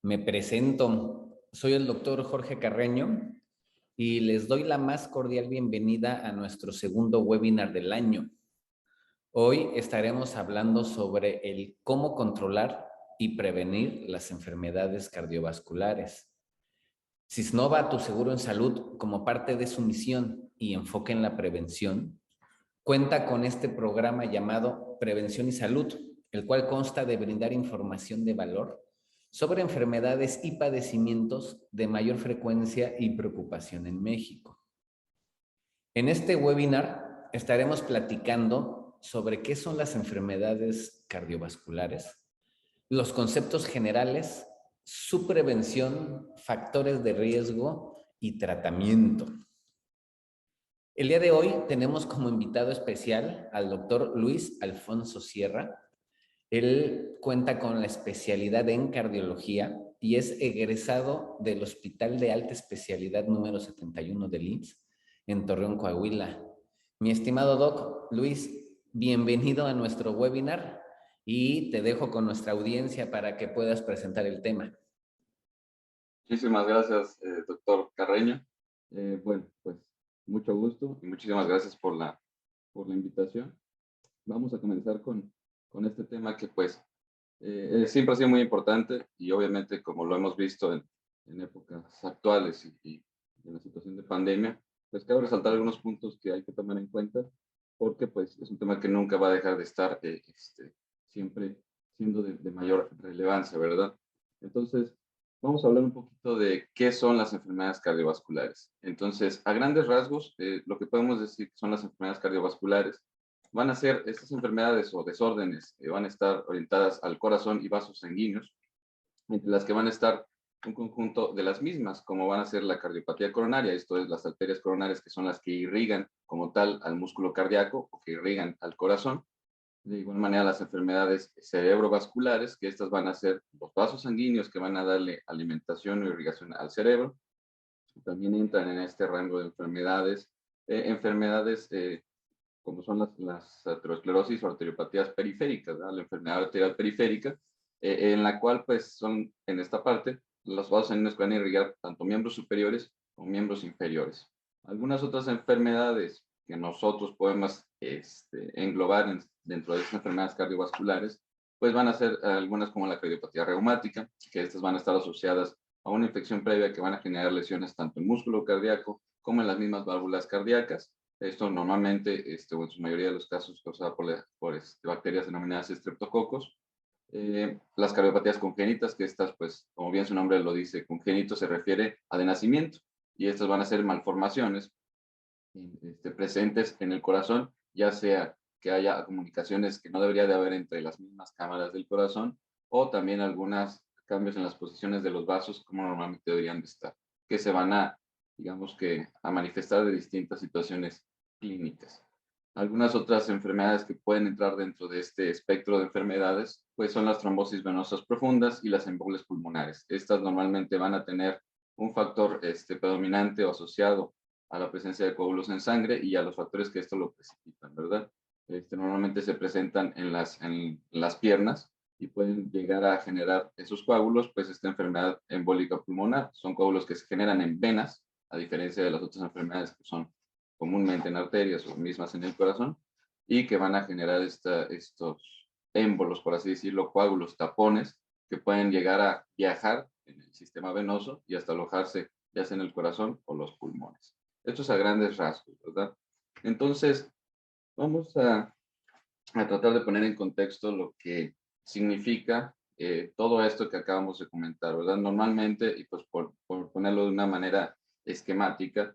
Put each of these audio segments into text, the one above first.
Me presento, soy el doctor Jorge Carreño y les doy la más cordial bienvenida a nuestro segundo webinar del año. Hoy estaremos hablando sobre el cómo controlar y prevenir las enfermedades cardiovasculares. Sisnova, tu seguro en salud, como parte de su misión y enfoque en la prevención, cuenta con este programa llamado Prevención y Salud, el cual consta de brindar información de valor sobre enfermedades y padecimientos de mayor frecuencia y preocupación en México. En este webinar estaremos platicando sobre qué son las enfermedades cardiovasculares, los conceptos generales, su prevención, factores de riesgo y tratamiento. El día de hoy tenemos como invitado especial al doctor Luis Alfonso Sierra. Él cuenta con la especialidad en cardiología y es egresado del Hospital de Alta Especialidad número 71 del IMSS en Torreón, Coahuila. Mi estimado doc, Luis, bienvenido a nuestro webinar y te dejo con nuestra audiencia para que puedas presentar el tema. Muchísimas gracias, doctor Carreño. Bueno, pues mucho gusto y muchísimas gracias por la invitación. Vamos a comenzar con este tema que pues siempre ha sido muy importante y obviamente como lo hemos visto en épocas actuales y en la situación de pandemia, pues cabe resaltar algunos puntos que hay que tomar en cuenta porque pues es un tema que nunca va a dejar de estar siempre siendo de mayor relevancia, ¿verdad? Entonces, vamos a hablar un poquito de qué son las enfermedades cardiovasculares. Entonces, a grandes rasgos, lo que podemos decir que son las enfermedades cardiovasculares van a ser estas enfermedades o desórdenes, van a estar orientadas al corazón y vasos sanguíneos, entre las que van a estar un conjunto de las mismas, como van a ser la cardiopatía coronaria, esto es las arterias coronarias que son las que irrigan como tal al músculo cardíaco o que irrigan al corazón. De igual manera, las enfermedades cerebrovasculares, que estas van a ser los vasos sanguíneos que van a darle alimentación o irrigación al cerebro. También entran en este rango de enfermedades, como son las aterosclerosis o arteriopatías periféricas, ¿verdad? La enfermedad arterial periférica, en la cual pues son en esta parte los vasos sanguíneos que van a irrigar tanto miembros superiores como miembros inferiores. Algunas otras enfermedades que nosotros podemos englobar dentro de estas enfermedades cardiovasculares, pues van a ser algunas como la cardiopatía reumática, que estas van a estar asociadas a una infección previa que van a generar lesiones tanto en músculo cardíaco como en las mismas válvulas cardíacas. Esto normalmente, o en su mayoría de los casos, causada por bacterias denominadas estreptococos. Las cardiopatías congénitas, que estas, pues, como bien su nombre lo dice, congénito se refiere a de nacimiento, y estas van a ser malformaciones presentes en el corazón, ya sea que haya comunicaciones que no debería de haber entre las mismas cámaras del corazón, o también algunos cambios en las posiciones de los vasos, como normalmente deberían de estar, que se van a, digamos que, a manifestar de distintas situaciones clínicas. Algunas otras enfermedades que pueden entrar dentro de este espectro de enfermedades, pues son las trombosis venosas profundas y las embolias pulmonares. Estas normalmente van a tener un factor predominante o asociado a la presencia de coágulos en sangre y a los factores que esto lo precipitan, ¿verdad? Normalmente se presentan en las piernas y pueden llegar a generar esos coágulos, pues esta enfermedad embólica pulmonar. Son coágulos que se generan en venas, a diferencia de las otras enfermedades que son comúnmente en arterias o mismas en el corazón, y que van a generar estos émbolos, por así decirlo, coágulos, tapones, que pueden llegar a viajar en el sistema venoso y hasta alojarse ya sea en el corazón o los pulmones. Esto es a grandes rasgos, ¿verdad? Entonces, vamos a tratar de poner en contexto lo que significa todo esto que acabamos de comentar, ¿verdad? Normalmente, y pues por ponerlo de una manera esquemática,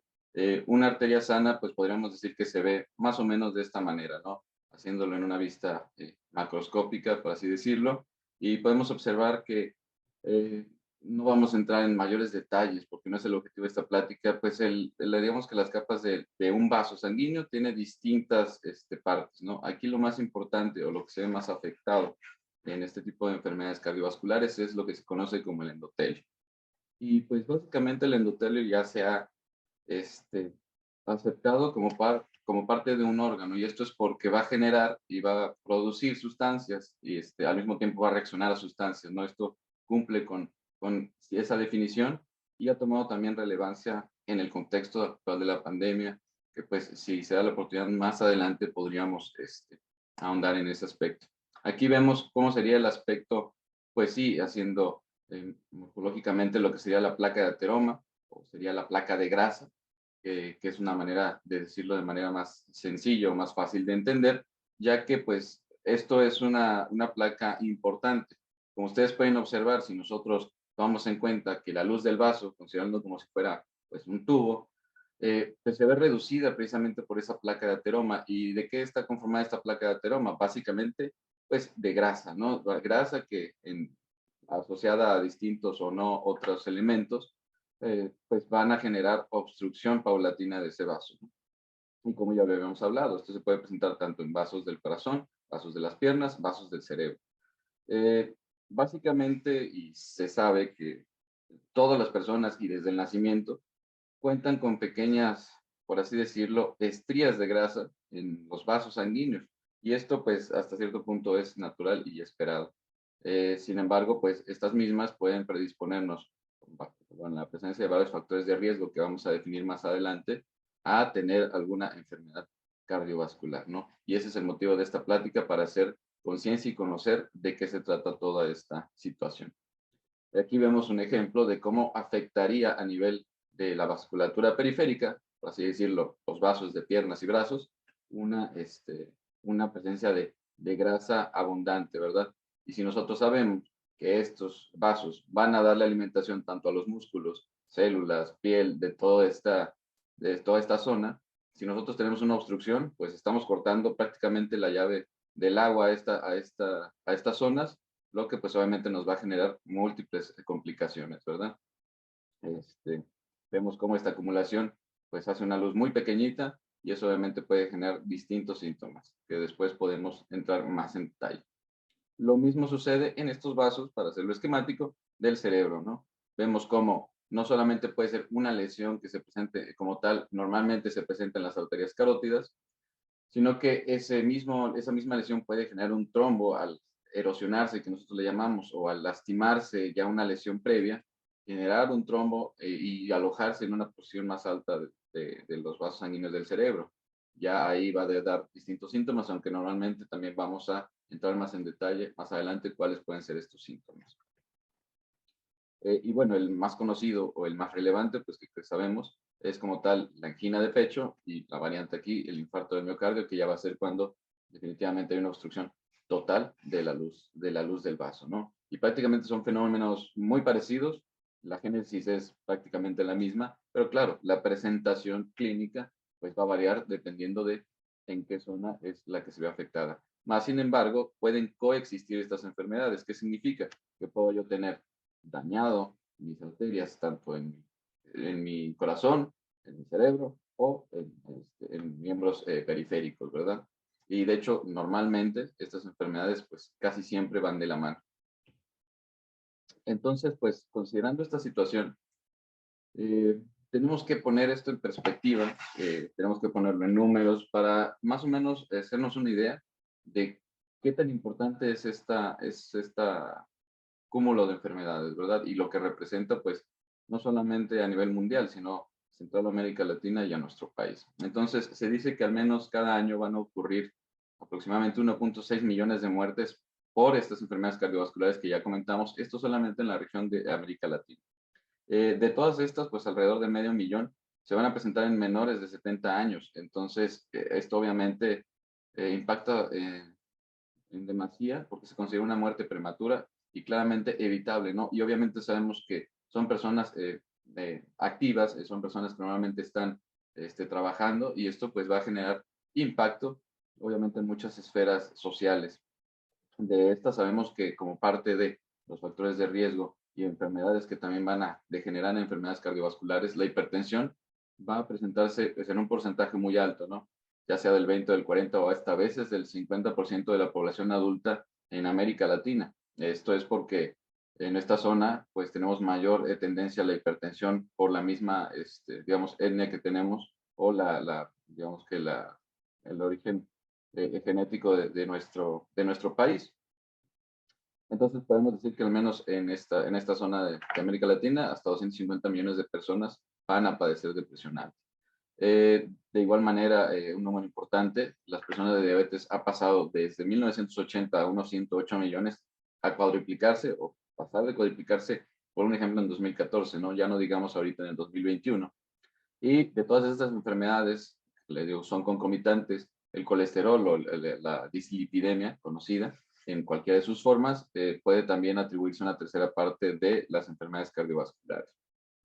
una arteria sana, pues podríamos decir que se ve más o menos de esta manera, ¿no? Haciéndolo en una vista macroscópica, por así decirlo, y podemos observar que eh, no vamos a entrar en mayores detalles porque no es el objetivo de esta plática, pues digamos que las capas de un vaso sanguíneo tiene distintas partes, ¿no? Aquí lo más importante o lo que se ve más afectado en este tipo de enfermedades cardiovasculares es lo que se conoce como el endotelio. Y pues básicamente el endotelio ya se ha aceptado como parte de un órgano, y esto es porque va a generar y va a producir sustancias y al mismo tiempo va a reaccionar a sustancias, ¿no? Esto cumple con con esa definición y ha tomado también relevancia en el contexto actual de la pandemia, que pues si se da la oportunidad más adelante podríamos ahondar en ese aspecto. Aquí vemos cómo sería el aspecto, pues sí, haciendo morfológicamente lo que sería la placa de ateroma, o sería la placa de grasa, que es una manera de decirlo de manera más sencilla o más fácil de entender, ya que pues esto es una placa importante. Como ustedes pueden observar, si nosotros tomamos en cuenta que la luz del vaso, considerando como si fuera pues un tubo, pues se ve reducida precisamente por esa placa de ateroma. ¿Y de qué está conformada esta placa de ateroma? Básicamente, pues de grasa, ¿no? La grasa que asociada a distintos o no otros elementos, pues van a generar obstrucción paulatina de ese vaso, ¿no? Y como ya lo habíamos hablado, esto se puede presentar tanto en vasos del corazón, vasos de las piernas, vasos del cerebro. Eh, Básicamente, y se sabe que todas las personas y desde el nacimiento cuentan con pequeñas, por así decirlo, estrías de grasa en los vasos sanguíneos. Y esto, pues, hasta cierto punto es natural y esperado. Sin embargo, pues, estas mismas pueden predisponernos, con la presencia de varios factores de riesgo que vamos a definir más adelante, a tener alguna enfermedad cardiovascular, ¿no? Y ese es el motivo de esta plática, para hacer conciencia y conocer de qué se trata toda esta situación. Aquí vemos un ejemplo de cómo afectaría a nivel de la vasculatura periférica, por así decirlo, los vasos de piernas y brazos, una, una presencia de grasa abundante, ¿verdad? Y si nosotros sabemos que estos vasos van a darle alimentación tanto a los músculos, células, piel, de toda esta zona, si nosotros tenemos una obstrucción, pues estamos cortando prácticamente la llave del agua a estas zonas, lo que pues obviamente nos va a generar múltiples complicaciones, ¿verdad? Este, Vemos cómo esta acumulación pues hace una luz muy pequeñita y eso obviamente puede generar distintos síntomas que después podemos entrar más en detalle. Lo mismo sucede en estos vasos, para hacerlo esquemático, del cerebro, ¿no? Vemos cómo no solamente puede ser una lesión que se presente como tal, normalmente se presenta en las arterias carótidas, sino que esa misma lesión puede generar un trombo al erosionarse, que nosotros le llamamos, o al lastimarse ya una lesión previa, generar un trombo y alojarse en una posición más alta de los vasos sanguíneos del cerebro. Ya ahí va a dar distintos síntomas, aunque normalmente también vamos a entrar más en detalle más adelante cuáles pueden ser estos síntomas. Y bueno, el más conocido o el más relevante, pues que sabemos, es como tal la angina de pecho y la variante aquí, el infarto del miocardio, que ya va a ser cuando definitivamente hay una obstrucción total de la luz del vaso, ¿no? Y prácticamente son fenómenos muy parecidos, la génesis es prácticamente la misma, pero claro, la presentación clínica pues va a variar dependiendo de en qué zona es la que se ve afectada. Más sin embargo, pueden coexistir estas enfermedades. ¿Qué significa? Que puedo yo tener dañado mis arterias, tanto en mi corazón, en mi cerebro o en miembros periféricos, ¿verdad? Y de hecho, normalmente estas enfermedades pues casi siempre van de la mano. Entonces, pues considerando esta situación, tenemos que poner esto en perspectiva, tenemos que ponerlo en números para más o menos hacernos una idea de qué tan importante es esta cúmulo de enfermedades, ¿verdad? Y lo que representa, pues, no solamente a nivel mundial, sino Central América Latina y a nuestro país. Entonces, se dice que al menos cada año van a ocurrir aproximadamente 1.6 millones de muertes por estas enfermedades cardiovasculares que ya comentamos, esto solamente en la región de América Latina. De todas estas, pues alrededor de medio millón se van a presentar en menores de 70 años. Entonces, esto obviamente impacta en demasía porque se considera una muerte prematura y claramente evitable, ¿no? Y obviamente sabemos que son personas activas, son personas que normalmente están trabajando y esto pues va a generar impacto, obviamente, en muchas esferas sociales. De estas sabemos que como parte de los factores de riesgo y enfermedades que también van a degenerar en enfermedades cardiovasculares, la hipertensión va a presentarse pues, en un porcentaje muy alto, ¿no? Ya sea del 20 o del 40 o hasta a veces del 50% de la población adulta en América Latina. Esto es porque en esta zona pues tenemos mayor tendencia a la hipertensión por la misma, digamos, etnia que tenemos o digamos que el origen genético de nuestro país. Entonces podemos decir que al menos en esta zona de América Latina, hasta 250 millones de personas van a padecer depresión alta. De igual manera, un número importante, las personas de diabetes ha pasado desde 1980 a unos 108 millones a cuadruplicarse o pasar de cuadruplicarse, por un ejemplo, en 2014, ¿no? Ya no digamos ahorita en el 2021. Y de todas estas enfermedades, le digo, son concomitantes, el colesterol o la dislipidemia conocida en cualquiera de sus formas, puede también atribuirse una tercera parte de las enfermedades cardiovasculares.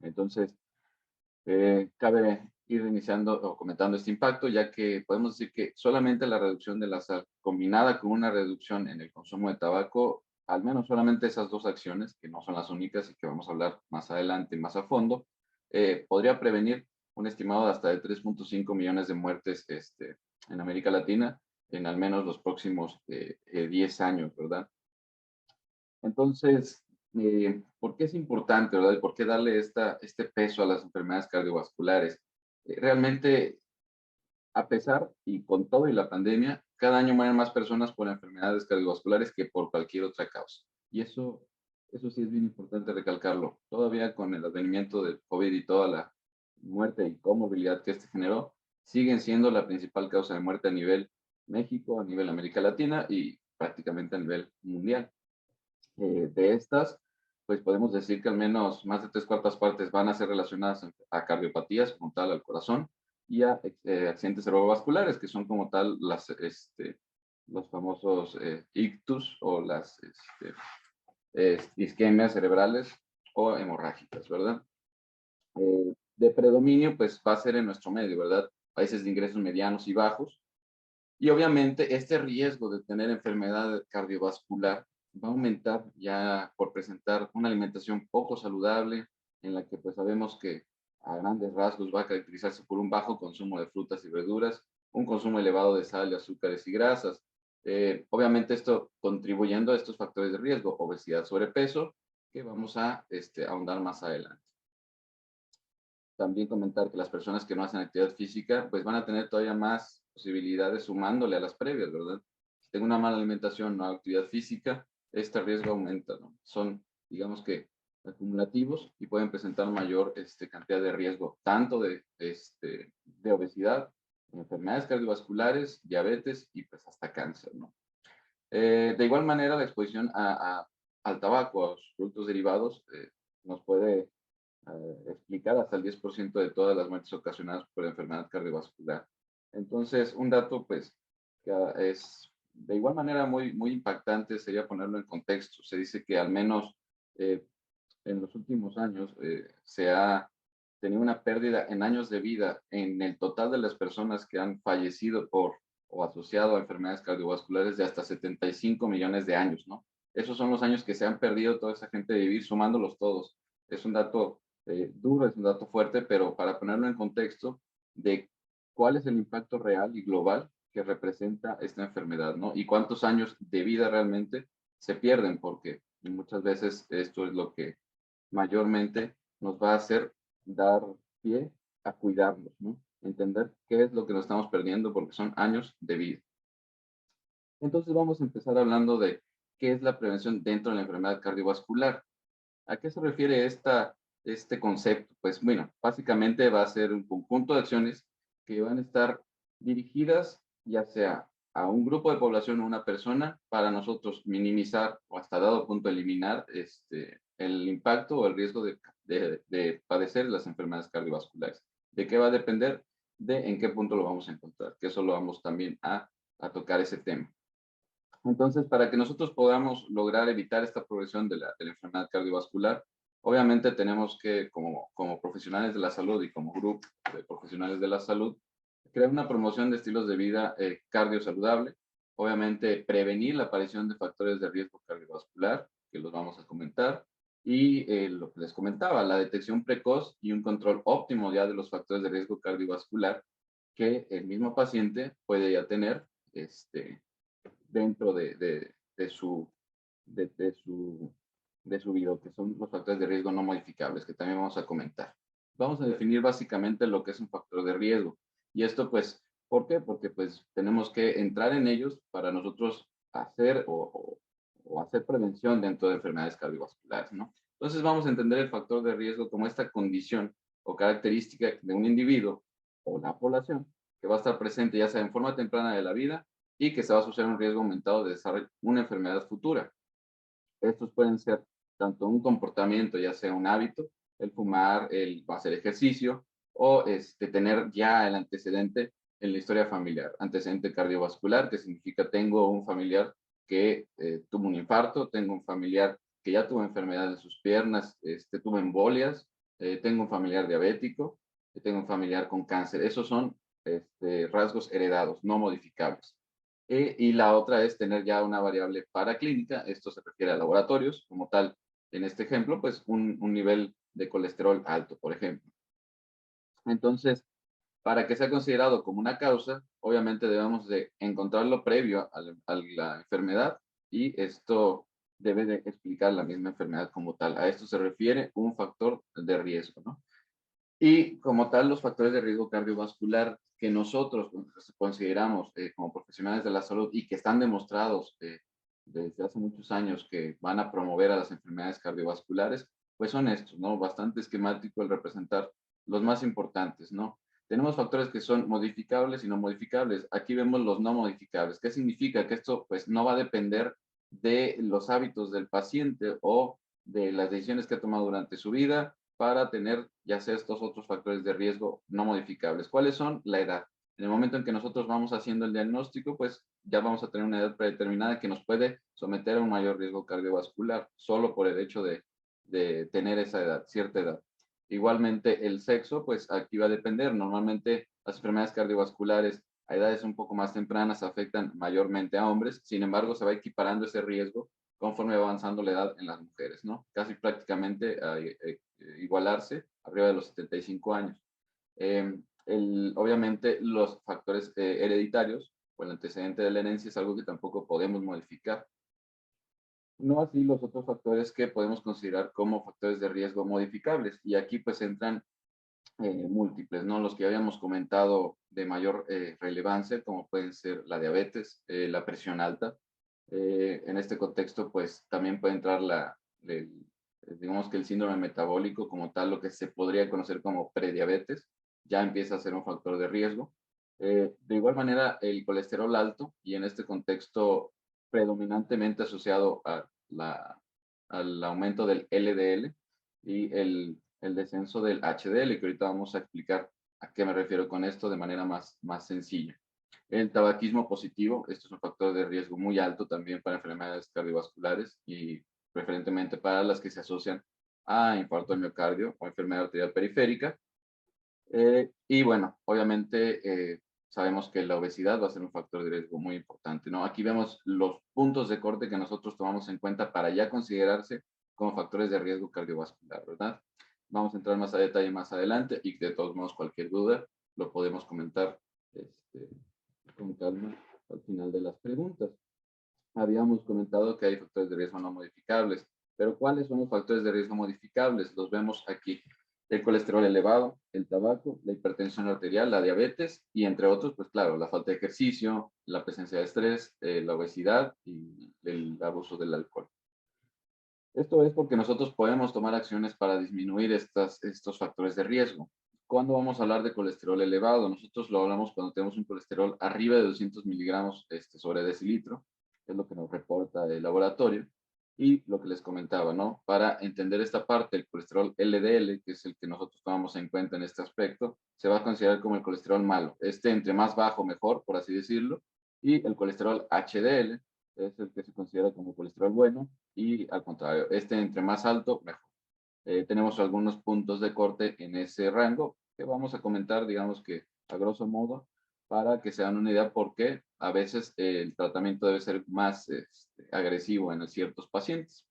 Entonces, cabe ir iniciando o comentando este impacto, ya que podemos decir que solamente la reducción de la sal, combinada con una reducción en el consumo de tabaco, al menos solamente esas dos acciones, que no son las únicas y que vamos a hablar más adelante, más a fondo, podría prevenir un estimado de hasta de 3.5 millones de muertes en América Latina en al menos los próximos 10 años, ¿verdad? Entonces, ¿por qué es importante, verdad? ¿Y por qué darle este peso a las enfermedades cardiovasculares? Realmente, a pesar y con todo y la pandemia, cada año mueren más personas por enfermedades cardiovasculares que por cualquier otra causa. Y eso sí es bien importante recalcarlo. Todavía con el advenimiento del COVID y toda la muerte y comorbilidad que este generó, siguen siendo la principal causa de muerte a nivel México, a nivel América Latina y prácticamente a nivel mundial. De estas, pues podemos decir que al menos más de tres cuartas partes van a ser relacionadas a cardiopatías, como tal, al corazón, y a accidentes cerebrovasculares, que son como tal los famosos ictus o las isquemias cerebrales o hemorrágicas, ¿verdad? De predominio, pues va a ser en nuestro medio, ¿verdad? Países de ingresos medianos y bajos, y obviamente este riesgo de tener enfermedad cardiovascular va a aumentar ya por presentar una alimentación poco saludable, en la que pues sabemos que a grandes rasgos va a caracterizarse por un bajo consumo de frutas y verduras, un consumo elevado de sal, de azúcares y grasas. Obviamente esto contribuyendo a estos factores de riesgo, obesidad, sobrepeso, que vamos a ahondar más adelante. También comentar que las personas que no hacen actividad física, pues van a tener todavía más posibilidades sumándole a las previas, ¿verdad? Si tengo una mala alimentación, no hago actividad física, este riesgo aumenta, ¿no? Son, digamos que, acumulativos y pueden presentar mayor cantidad de riesgo, tanto de obesidad, enfermedades cardiovasculares, diabetes y pues hasta cáncer, ¿no? De igual manera, la exposición al tabaco, a los productos derivados, nos puede explicar hasta el 10% de todas las muertes ocasionadas por enfermedad cardiovascular. Entonces, un dato, pues, que es de igual manera muy impactante sería ponerlo en contexto. Se dice que al menos eh, en los últimos años se ha tenido una pérdida en años de vida en el total de las personas que han fallecido por o asociado a enfermedades cardiovasculares de hasta 75 millones de años, ¿no? Esos son los años que se han perdido toda esa gente de vivir, sumándolos todos. Es un dato duro, es un dato fuerte, pero para ponerlo en contexto de cuál es el impacto real y global que representa esta enfermedad, ¿no? Y cuántos años de vida realmente se pierden, porque muchas veces esto es lo que mayormente nos va a hacer dar pie a cuidarnos, ¿no? Entender qué es lo que nos estamos perdiendo, porque son años de vida. Entonces vamos a empezar hablando de qué es la prevención dentro de la enfermedad cardiovascular. ¿A qué se refiere este concepto? Pues bueno, básicamente va a ser un conjunto de acciones que van a estar dirigidas ya sea a un grupo de población o una persona para nosotros minimizar o hasta dado punto eliminar el impacto o el riesgo de padecer las enfermedades cardiovasculares. ¿De qué va a depender? De en qué punto lo vamos a encontrar, que eso lo vamos también a tocar ese tema. Entonces, para que nosotros podamos lograr evitar esta progresión de la enfermedad cardiovascular, obviamente tenemos que, como profesionales de la salud y como grupo de profesionales de la salud, crear una promoción de estilos de vida cardiosaludable, obviamente prevenir la aparición de factores de riesgo cardiovascular, que los vamos a comentar, y lo que les comentaba, la detección precoz y un control óptimo ya de los factores de riesgo cardiovascular que el mismo paciente puede ya tener dentro de su, de, de su, de su vida, que son los factores de riesgo no modificables, que también vamos a comentar. Vamos a definir básicamente lo que es un factor de riesgo. Y esto, pues, ¿por qué? Porque, pues, tenemos que entrar en ellos para nosotros hacer o hacer prevención dentro de enfermedades cardiovasculares, ¿no? Entonces vamos a entender el factor de riesgo como esta condición o característica de un individuo o la población que va a estar presente ya sea en forma temprana de la vida y que se va a asociar a un riesgo aumentado de desarrollar una enfermedad futura. Estos pueden ser tanto un comportamiento, ya sea un hábito, el fumar, el hacer ejercicio, o tener ya el antecedente en la historia familiar. Antecedente cardiovascular, que significa tengo un familiar que tuvo un infarto, tengo un familiar que ya tuvo enfermedad en sus piernas, tuvo embolias, tengo un familiar diabético, tengo un familiar con cáncer. Esos son rasgos heredados, no modificables. Y la otra es tener ya una variable paraclínica. Esto se refiere a laboratorios, como tal, en este ejemplo, pues un nivel de colesterol alto, por ejemplo. Entonces, para que sea considerado como una causa, obviamente debemos de encontrarlo previo a la enfermedad y esto debe de explicar la misma enfermedad como tal. A esto se refiere un factor de riesgo, ¿no? Y como tal, los factores de riesgo cardiovascular que nosotros consideramos como profesionales de la salud y que están demostrados desde hace muchos años que van a promover a las enfermedades cardiovasculares, pues son estos, ¿no? Bastante esquemático el representar los más importantes, ¿no? Tenemos factores que son modificables y no modificables. Aquí vemos los no modificables. ¿Qué significa? Que esto pues no va a depender de los hábitos del paciente o de las decisiones que ha tomado durante su vida para tener ya sea estos otros factores de riesgo no modificables. ¿Cuáles son? La edad. En el momento en que nosotros vamos haciendo el diagnóstico, pues ya vamos a tener una edad predeterminada que nos puede someter a un mayor riesgo cardiovascular, solo por el hecho de tener esa edad, cierta edad. Igualmente, el sexo, pues aquí va a depender. Normalmente las enfermedades cardiovasculares a edades un poco más tempranas afectan mayormente a hombres, sin embargo, se va equiparando ese riesgo conforme va avanzando la edad en las mujeres, ¿no? Casi prácticamente igualarse arriba de los 75 años. Obviamente, los factores hereditarios o el antecedente de la herencia es algo que tampoco podemos modificar. No así los otros factores que podemos considerar como factores de riesgo modificables. Y aquí pues entran múltiples, ¿no? Los que habíamos comentado de mayor relevancia, como pueden ser la diabetes, la presión alta. En este contexto, pues también puede entrar digamos que el síndrome metabólico como tal, lo que se podría conocer como prediabetes, ya empieza a ser un factor de riesgo. De igual manera, el colesterol alto, y en este contexto predominantemente asociado al aumento del LDL y el descenso del HDL, que ahorita vamos a explicar a qué me refiero con esto de manera más sencilla. El tabaquismo positivo, esto es un factor de riesgo muy alto también para enfermedades cardiovasculares y preferentemente para las que se asocian a infarto de miocardio o enfermedad arterial periférica. Y bueno, obviamente sabemos que la obesidad va a ser un factor de riesgo muy importante, ¿no? Aquí vemos los puntos de corte que nosotros tomamos en cuenta para ya considerarse como factores de riesgo cardiovascular, ¿verdad? Vamos a entrar más a detalle más adelante y de todos modos cualquier duda lo podemos comentar este, con calma al final de las preguntas. Habíamos comentado que hay factores de riesgo no modificables, pero ¿cuáles son los factores de riesgo modificables? Los vemos aquí. El colesterol elevado, el tabaco, la hipertensión arterial, la diabetes y entre otros, pues claro, la falta de ejercicio, la presencia de estrés, la obesidad y el abuso del alcohol. Esto es porque nosotros podemos tomar acciones para disminuir estos factores de riesgo. ¿Cuándo vamos a hablar de colesterol elevado? Nosotros lo hablamos cuando tenemos un colesterol arriba de 200 miligramos sobre decilitro, es lo que nos reporta el laboratorio. Y lo que les comentaba, ¿no? Para entender esta parte, el colesterol LDL, que es el que nosotros tomamos en cuenta en este aspecto, se va a considerar como el colesterol malo. Entre más bajo, mejor, por así decirlo. Y el colesterol HDL es el que se considera como colesterol bueno y al contrario, entre más alto, mejor. Tenemos algunos puntos de corte en ese rango que vamos a comentar, digamos que a grosso modo, para que se dan una idea por qué a veces el tratamiento debe ser más agresivo en ciertos pacientes.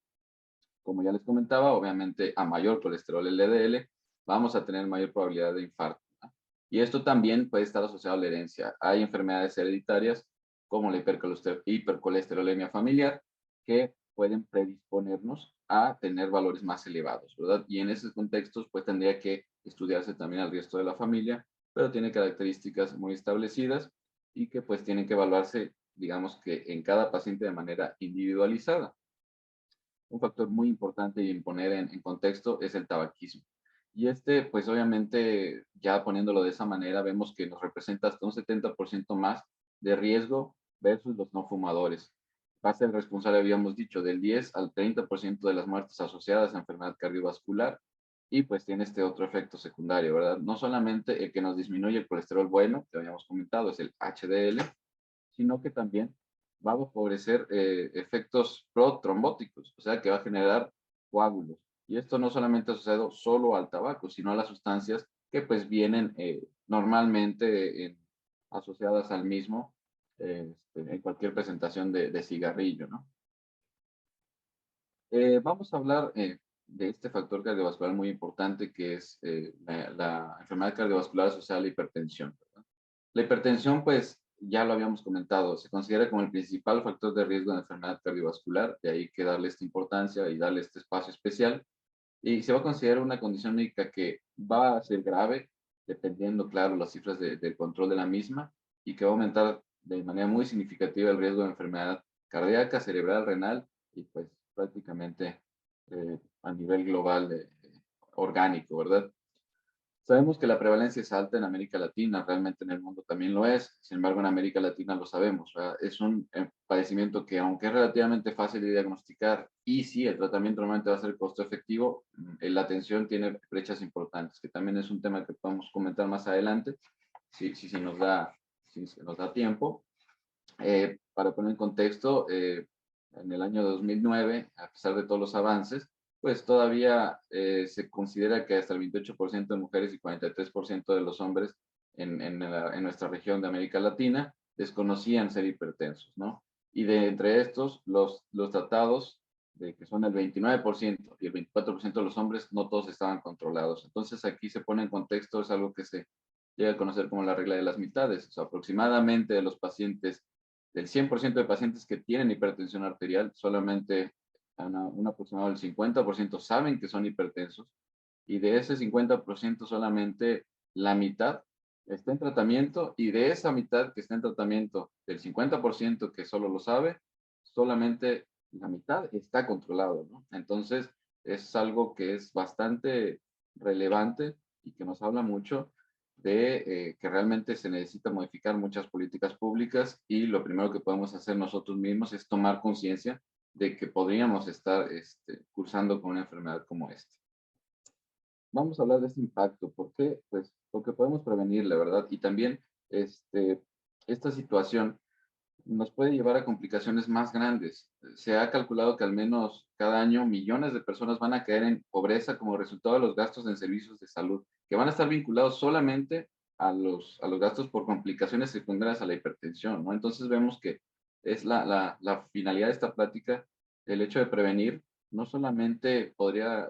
Como ya les comentaba, obviamente a mayor colesterol LDL, vamos a tener mayor probabilidad de infarto, ¿no? Y esto también puede estar asociado a la herencia. Hay enfermedades hereditarias como la hipercolesterolemia familiar que pueden predisponernos a tener valores más elevados, ¿verdad? Y en esos contextos, pues tendría que estudiarse también al resto de la familia, pero tiene características muy establecidas y que pues tienen que evaluarse, digamos que en cada paciente de manera individualizada. un factor muy importante y poner en contexto es el tabaquismo. Y este, pues obviamente, ya poniéndolo de esa manera, vemos que nos representa hasta un 70% más de riesgo versus los no fumadores. Va a ser responsable, habíamos dicho, del 10 al 30% de las muertes asociadas a enfermedad cardiovascular y pues tiene este otro efecto secundario, ¿verdad? No solamente el que nos disminuye el colesterol bueno, que habíamos comentado, es el HDL, sino que también va a favorecer efectos protrombóticos, o sea que va a generar coágulos. Y esto no solamente asociado solo al tabaco, sino a las sustancias que pues vienen normalmente asociadas al mismo en cualquier presentación de cigarrillo, ¿no? Vamos a hablar de este factor cardiovascular muy importante que es la enfermedad cardiovascular asociada a la hipertensión, ¿verdad? La hipertensión, pues, ya lo habíamos comentado, se considera como el principal factor de riesgo de enfermedad cardiovascular, de ahí que darle esta importancia y darle este espacio especial. Y se va a considerar una condición médica que va a ser grave, dependiendo, claro, las cifras del control de la misma, y que va a aumentar de manera muy significativa el riesgo de enfermedad cardíaca, cerebral, renal y pues prácticamente a nivel global orgánico, ¿verdad? Sabemos que la prevalencia es alta en América Latina, realmente en el mundo también lo es, sin embargo en América Latina lo sabemos, ¿verdad? Es un padecimiento que aunque es relativamente fácil de diagnosticar y sí, el tratamiento normalmente va a ser costo efectivo, la atención tiene brechas importantes, que también es un tema que podemos comentar más adelante, si nos da tiempo. Para poner en contexto, en el año 2009, a pesar de todos los avances, pues todavía se considera que hasta el 28% de mujeres y 43% de los hombres en nuestra región de América Latina desconocían ser hipertensos, ¿no? Y de entre estos, los tratados, de que son el 29% y el 24% de los hombres, no todos estaban controlados. Entonces aquí se pone en contexto, es algo que se llega a conocer como la regla de las mitades. O sea, aproximadamente de los pacientes, del 100% de pacientes que tienen hipertensión arterial, solamente un aproximado del 50% saben que son hipertensos y de ese 50% solamente la mitad está en tratamiento y de esa mitad que está en tratamiento, del 50% que solo lo sabe, solamente la mitad está controlado, ¿no? Entonces, es algo que es bastante relevante y que nos habla mucho de que realmente se necesita modificar muchas políticas públicas y lo primero que podemos hacer nosotros mismos es tomar conciencia de que podríamos estar cursando con una enfermedad como esta. Vamos a hablar de este impacto. ¿Por qué? Pues porque podemos prevenirla, ¿verdad? Y también esta situación nos puede llevar a complicaciones más grandes. Se ha calculado que al menos cada año millones de personas van a caer en pobreza como resultado de los gastos en servicios de salud, que van a estar vinculados solamente a los gastos por complicaciones secundarias a la hipertensión, ¿no? Entonces vemos que es la finalidad de esta plática, el hecho de prevenir, no solamente podría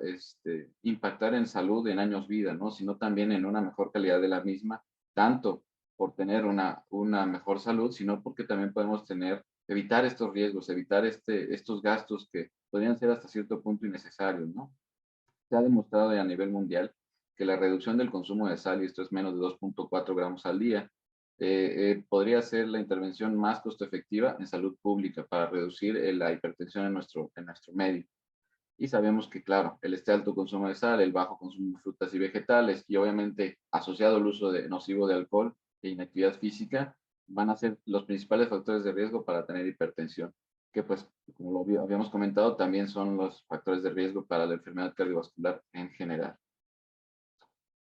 impactar en salud en años vida, ¿no? Sino también en una mejor calidad de la misma, tanto por tener una mejor salud, sino porque también podemos evitar estos riesgos, evitar estos gastos que podrían ser hasta cierto punto innecesarios, ¿no? Se ha demostrado a nivel mundial que la reducción del consumo de sal, y esto es menos de 2.4 gramos al día, podría ser la intervención más costo efectiva en salud pública para reducir la hipertensión en nuestro medio. Y sabemos que, claro, el alto consumo de sal, el bajo consumo de frutas y vegetales y obviamente asociado al uso nocivo de alcohol e inactividad física van a ser los principales factores de riesgo para tener hipertensión, que pues, como lo habíamos comentado, también son los factores de riesgo para la enfermedad cardiovascular en general.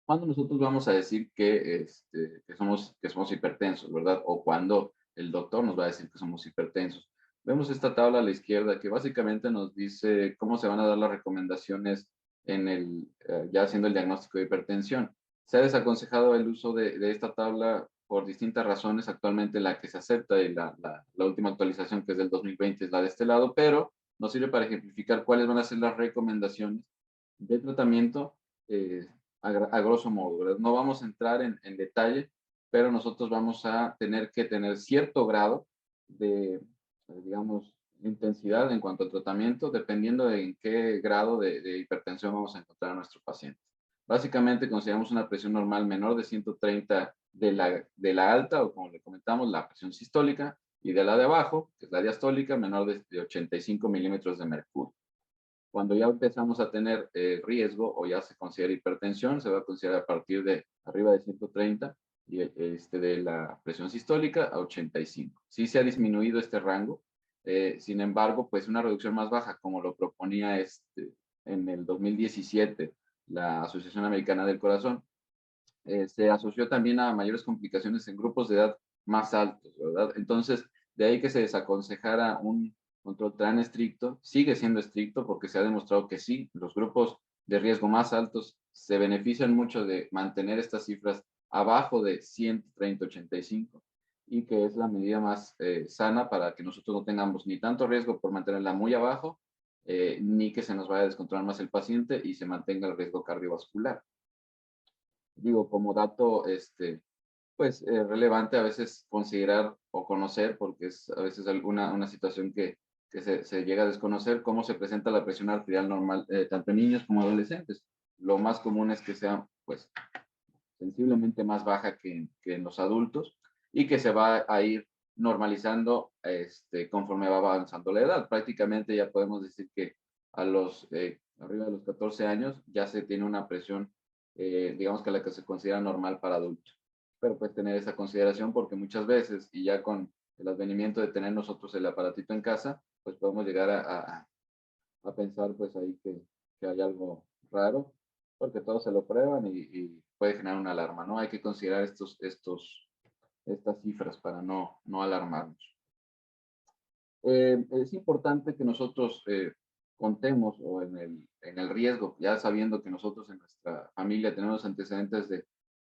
¿Cuándo nosotros vamos a decir que somos hipertensos, verdad? O cuando el doctor nos va a decir que somos hipertensos. Vemos esta tabla a la izquierda que básicamente nos dice cómo se van a dar las recomendaciones ya haciendo el diagnóstico de hipertensión. Se ha desaconsejado el uso de esta tabla por distintas razones. Actualmente la que se acepta y la última actualización, que es del 2020, es la de este lado, pero nos sirve para ejemplificar cuáles van a ser las recomendaciones de tratamiento a grosso modo, ¿verdad? No vamos a entrar en detalle, pero nosotros vamos a tener que tener cierto grado de, digamos, intensidad en cuanto al tratamiento, dependiendo de en qué grado de hipertensión vamos a encontrar a nuestro paciente. Básicamente consideramos una presión normal menor de 130 de la alta, o como le comentamos, la presión sistólica, y de la de abajo, que es la diastólica, menor de 85 milímetros de mercurio. Cuando ya empezamos a tener riesgo o ya se considera hipertensión, se va a considerar a partir de arriba de 130 y, de la presión sistólica a 85. Sí se ha disminuido este rango, sin embargo, pues una reducción más baja, como lo proponía en el 2017 la Asociación Americana del Corazón, se asoció también a mayores complicaciones en grupos de edad más altos, ¿verdad? Entonces, de ahí que se desaconsejara un control tan estricto, sigue siendo estricto porque se ha demostrado que sí, los grupos de riesgo más altos se benefician mucho de mantener estas cifras abajo de 130-85 y que es la medida más sana para que nosotros no tengamos ni tanto riesgo por mantenerla muy abajo, ni que se nos vaya a descontrolar más el paciente y se mantenga el riesgo cardiovascular. Digo, como dato, pues relevante a veces considerar o conocer, porque es a veces una situación que se llega a desconocer, cómo se presenta la presión arterial normal, tanto en niños como adolescentes. Lo más común es que sea, pues, sensiblemente más baja que en los adultos y que se va a ir normalizando conforme va avanzando la edad. Prácticamente ya podemos decir que a los, arriba de los 14 años ya se tiene una presión, digamos que la que se considera normal para adultos. Pero pues tener esa consideración porque muchas veces, y ya con el advenimiento de tener nosotros el aparatito en casa, pues podemos llegar a pensar pues ahí que hay algo raro, porque todos se lo prueban y puede generar una alarma, ¿no? Hay que considerar estas cifras para no alarmarnos. Es importante que nosotros contemos o en el riesgo, ya sabiendo que nosotros en nuestra familia tenemos antecedentes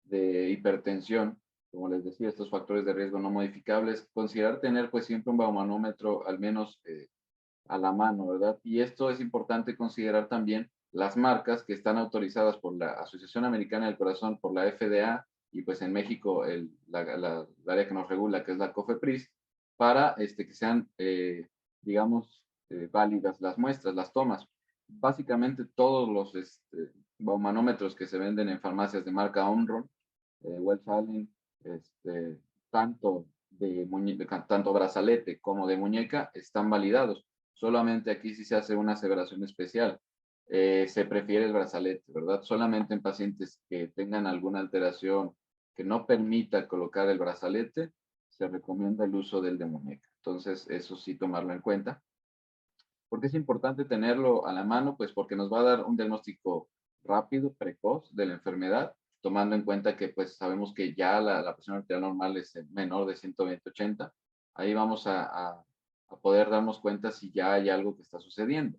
de hipertensión, como les decía, estos factores de riesgo no modificables, considerar tener pues siempre un baumanómetro al menos a la mano, ¿verdad? Y esto es importante considerar también las marcas que están autorizadas por la Asociación Americana del Corazón, por la FDA, y pues en México la área que nos regula, que es la COFEPRIS, para que sean, digamos, válidas las muestras, las tomas. Básicamente todos los baumanómetros que se venden en farmacias de marca Omron, Wells Allyn, tanto tanto brazalete como de muñeca, están validados. Solamente aquí sí se hace una aseveración especial. Se prefiere el brazalete, ¿verdad? Solamente en pacientes que tengan alguna alteración que no permita colocar el brazalete, se recomienda el uso del de muñeca. Entonces, eso sí tomarlo en cuenta. ¿Por qué es importante tenerlo a la mano? Pues porque nos va a dar un diagnóstico rápido, precoz de la enfermedad, tomando en cuenta que pues sabemos que ya la presión arterial normal es menor de 120-80. Ahí vamos a poder darnos cuenta si ya hay algo que está sucediendo.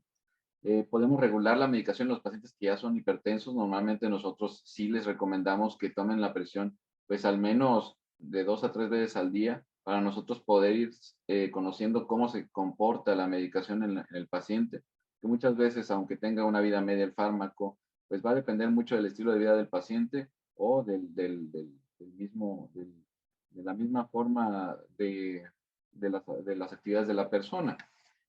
Podemos regular la medicación en los pacientes que ya son hipertensos. Normalmente nosotros sí les recomendamos que tomen la presión pues al menos de 2 a 3 veces al día para nosotros poder ir conociendo cómo se comporta la medicación en el paciente. Que muchas veces, aunque tenga una vida media el fármaco, pues va a depender mucho del estilo de vida del paciente o de la misma forma de las actividades de la persona.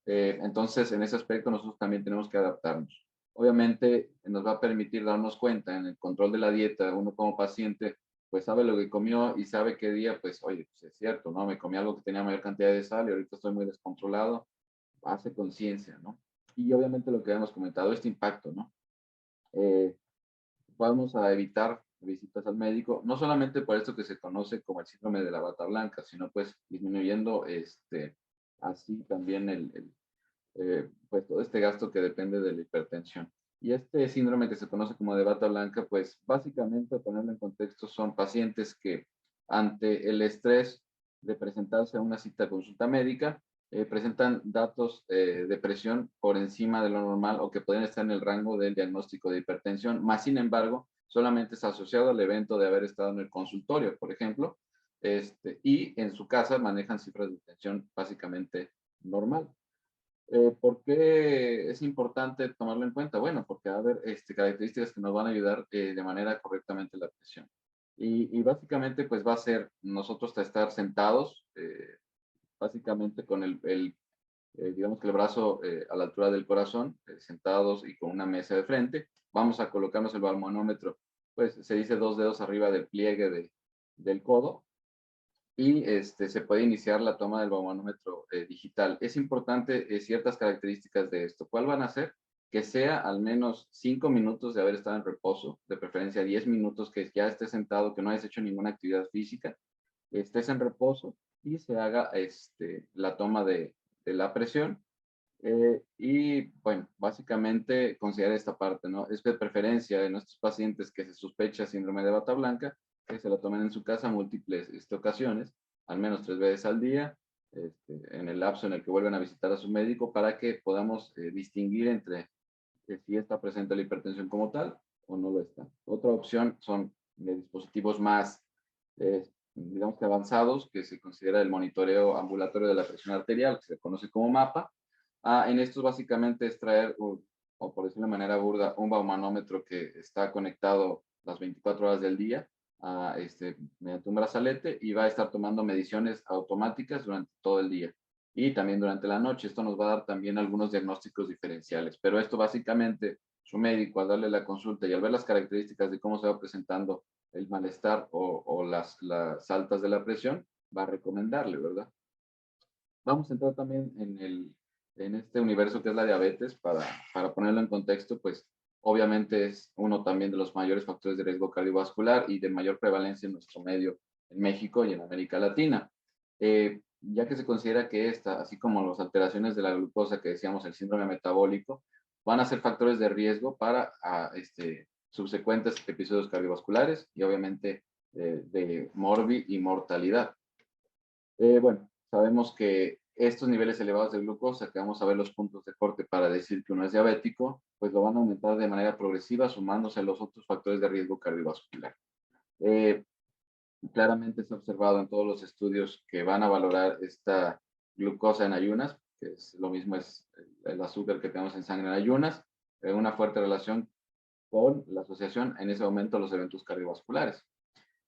Entonces, en ese aspecto nosotros también tenemos que adaptarnos. Obviamente, nos va a permitir darnos cuenta en el control de la dieta, uno como paciente, pues sabe lo que comió y sabe qué día, pues, oye, pues es cierto, ¿no? Me comí algo que tenía mayor cantidad de sal y ahorita estoy muy descontrolado. Hace conciencia, ¿no? Y obviamente lo que hemos comentado, este impacto, ¿no? Eh, Vamos a evitar visitas al médico, no solamente por esto que se conoce como el síndrome de la bata blanca, sino pues disminuyendo así también pues todo este gasto que depende de la hipertensión. Y este síndrome que se conoce como de bata blanca, pues básicamente, ponerlo en contexto, son pacientes que ante el estrés de presentarse a una cita de consulta médica, presentan datos de presión por encima de lo normal o que pueden estar en el rango del diagnóstico de hipertensión, más sin embargo, solamente es asociado al evento de haber estado en el consultorio, por ejemplo, y en su casa manejan cifras de tensión básicamente normal. ¿Por qué es importante tomarlo en cuenta? Bueno, porque va a haber características que nos van a ayudar de manera correctamente la presión. Y básicamente, pues va a ser nosotros estar sentados, básicamente con digamos que el brazo a la altura del corazón, sentados y con una mesa de frente. Vamos a colocarnos el balmonómetro, pues se dice 2 dedos arriba del pliegue del codo y se puede iniciar la toma del baumanómetro digital. Es importante ciertas características de esto. ¿Cuál van a ser? que sea al menos 5 minutos de haber estado en reposo, de preferencia 10 minutos que ya estés sentado, que no hayas hecho ninguna actividad física, estés en reposo y se haga la toma de la presión. Y bueno, básicamente considera esta parte, ¿no? Es de preferencia de nuestros pacientes que se sospecha síndrome de bata blanca, que se lo tomen en su casa múltiples ocasiones, al menos 3 veces al día, en el lapso en el que vuelven a visitar a su médico, para que podamos distinguir entre si está presente la hipertensión como tal o no lo está. Otra opción son dispositivos más, digamos que avanzados, que se considera el monitoreo ambulatorio de la presión arterial, que se conoce como MAPA. En estos básicamente es traer, o por decirlo de manera burda, un baumanómetro que está conectado las 24 horas del día mediante un brazalete y va a estar tomando mediciones automáticas durante todo el día y también durante la noche. Esto nos va a dar también algunos diagnósticos diferenciales, pero esto básicamente su médico al darle la consulta y al ver las características de cómo se va presentando el malestar o las altas de la presión, va a recomendarle, ¿verdad? Vamos a entrar también en este universo que es la diabetes, para ponerlo en contexto, pues obviamente es uno también de los mayores factores de riesgo cardiovascular y de mayor prevalencia en nuestro medio, en México y en América Latina. Ya que se considera que esta, así como las alteraciones de la glucosa que decíamos, el síndrome metabólico, van a ser factores de riesgo para subsecuentes episodios cardiovasculares y obviamente de morbi y mortalidad. Bueno, sabemos que estos niveles elevados de glucosa, que vamos a ver los puntos de corte para decir que uno es diabético, pues lo van a aumentar de manera progresiva sumándose a los otros factores de riesgo cardiovascular. Claramente se ha observado en todos los estudios que van a valorar esta glucosa en ayunas, que es lo mismo, es el azúcar que tenemos en sangre en ayunas, una fuerte relación con la asociación en ese momento a los eventos cardiovasculares.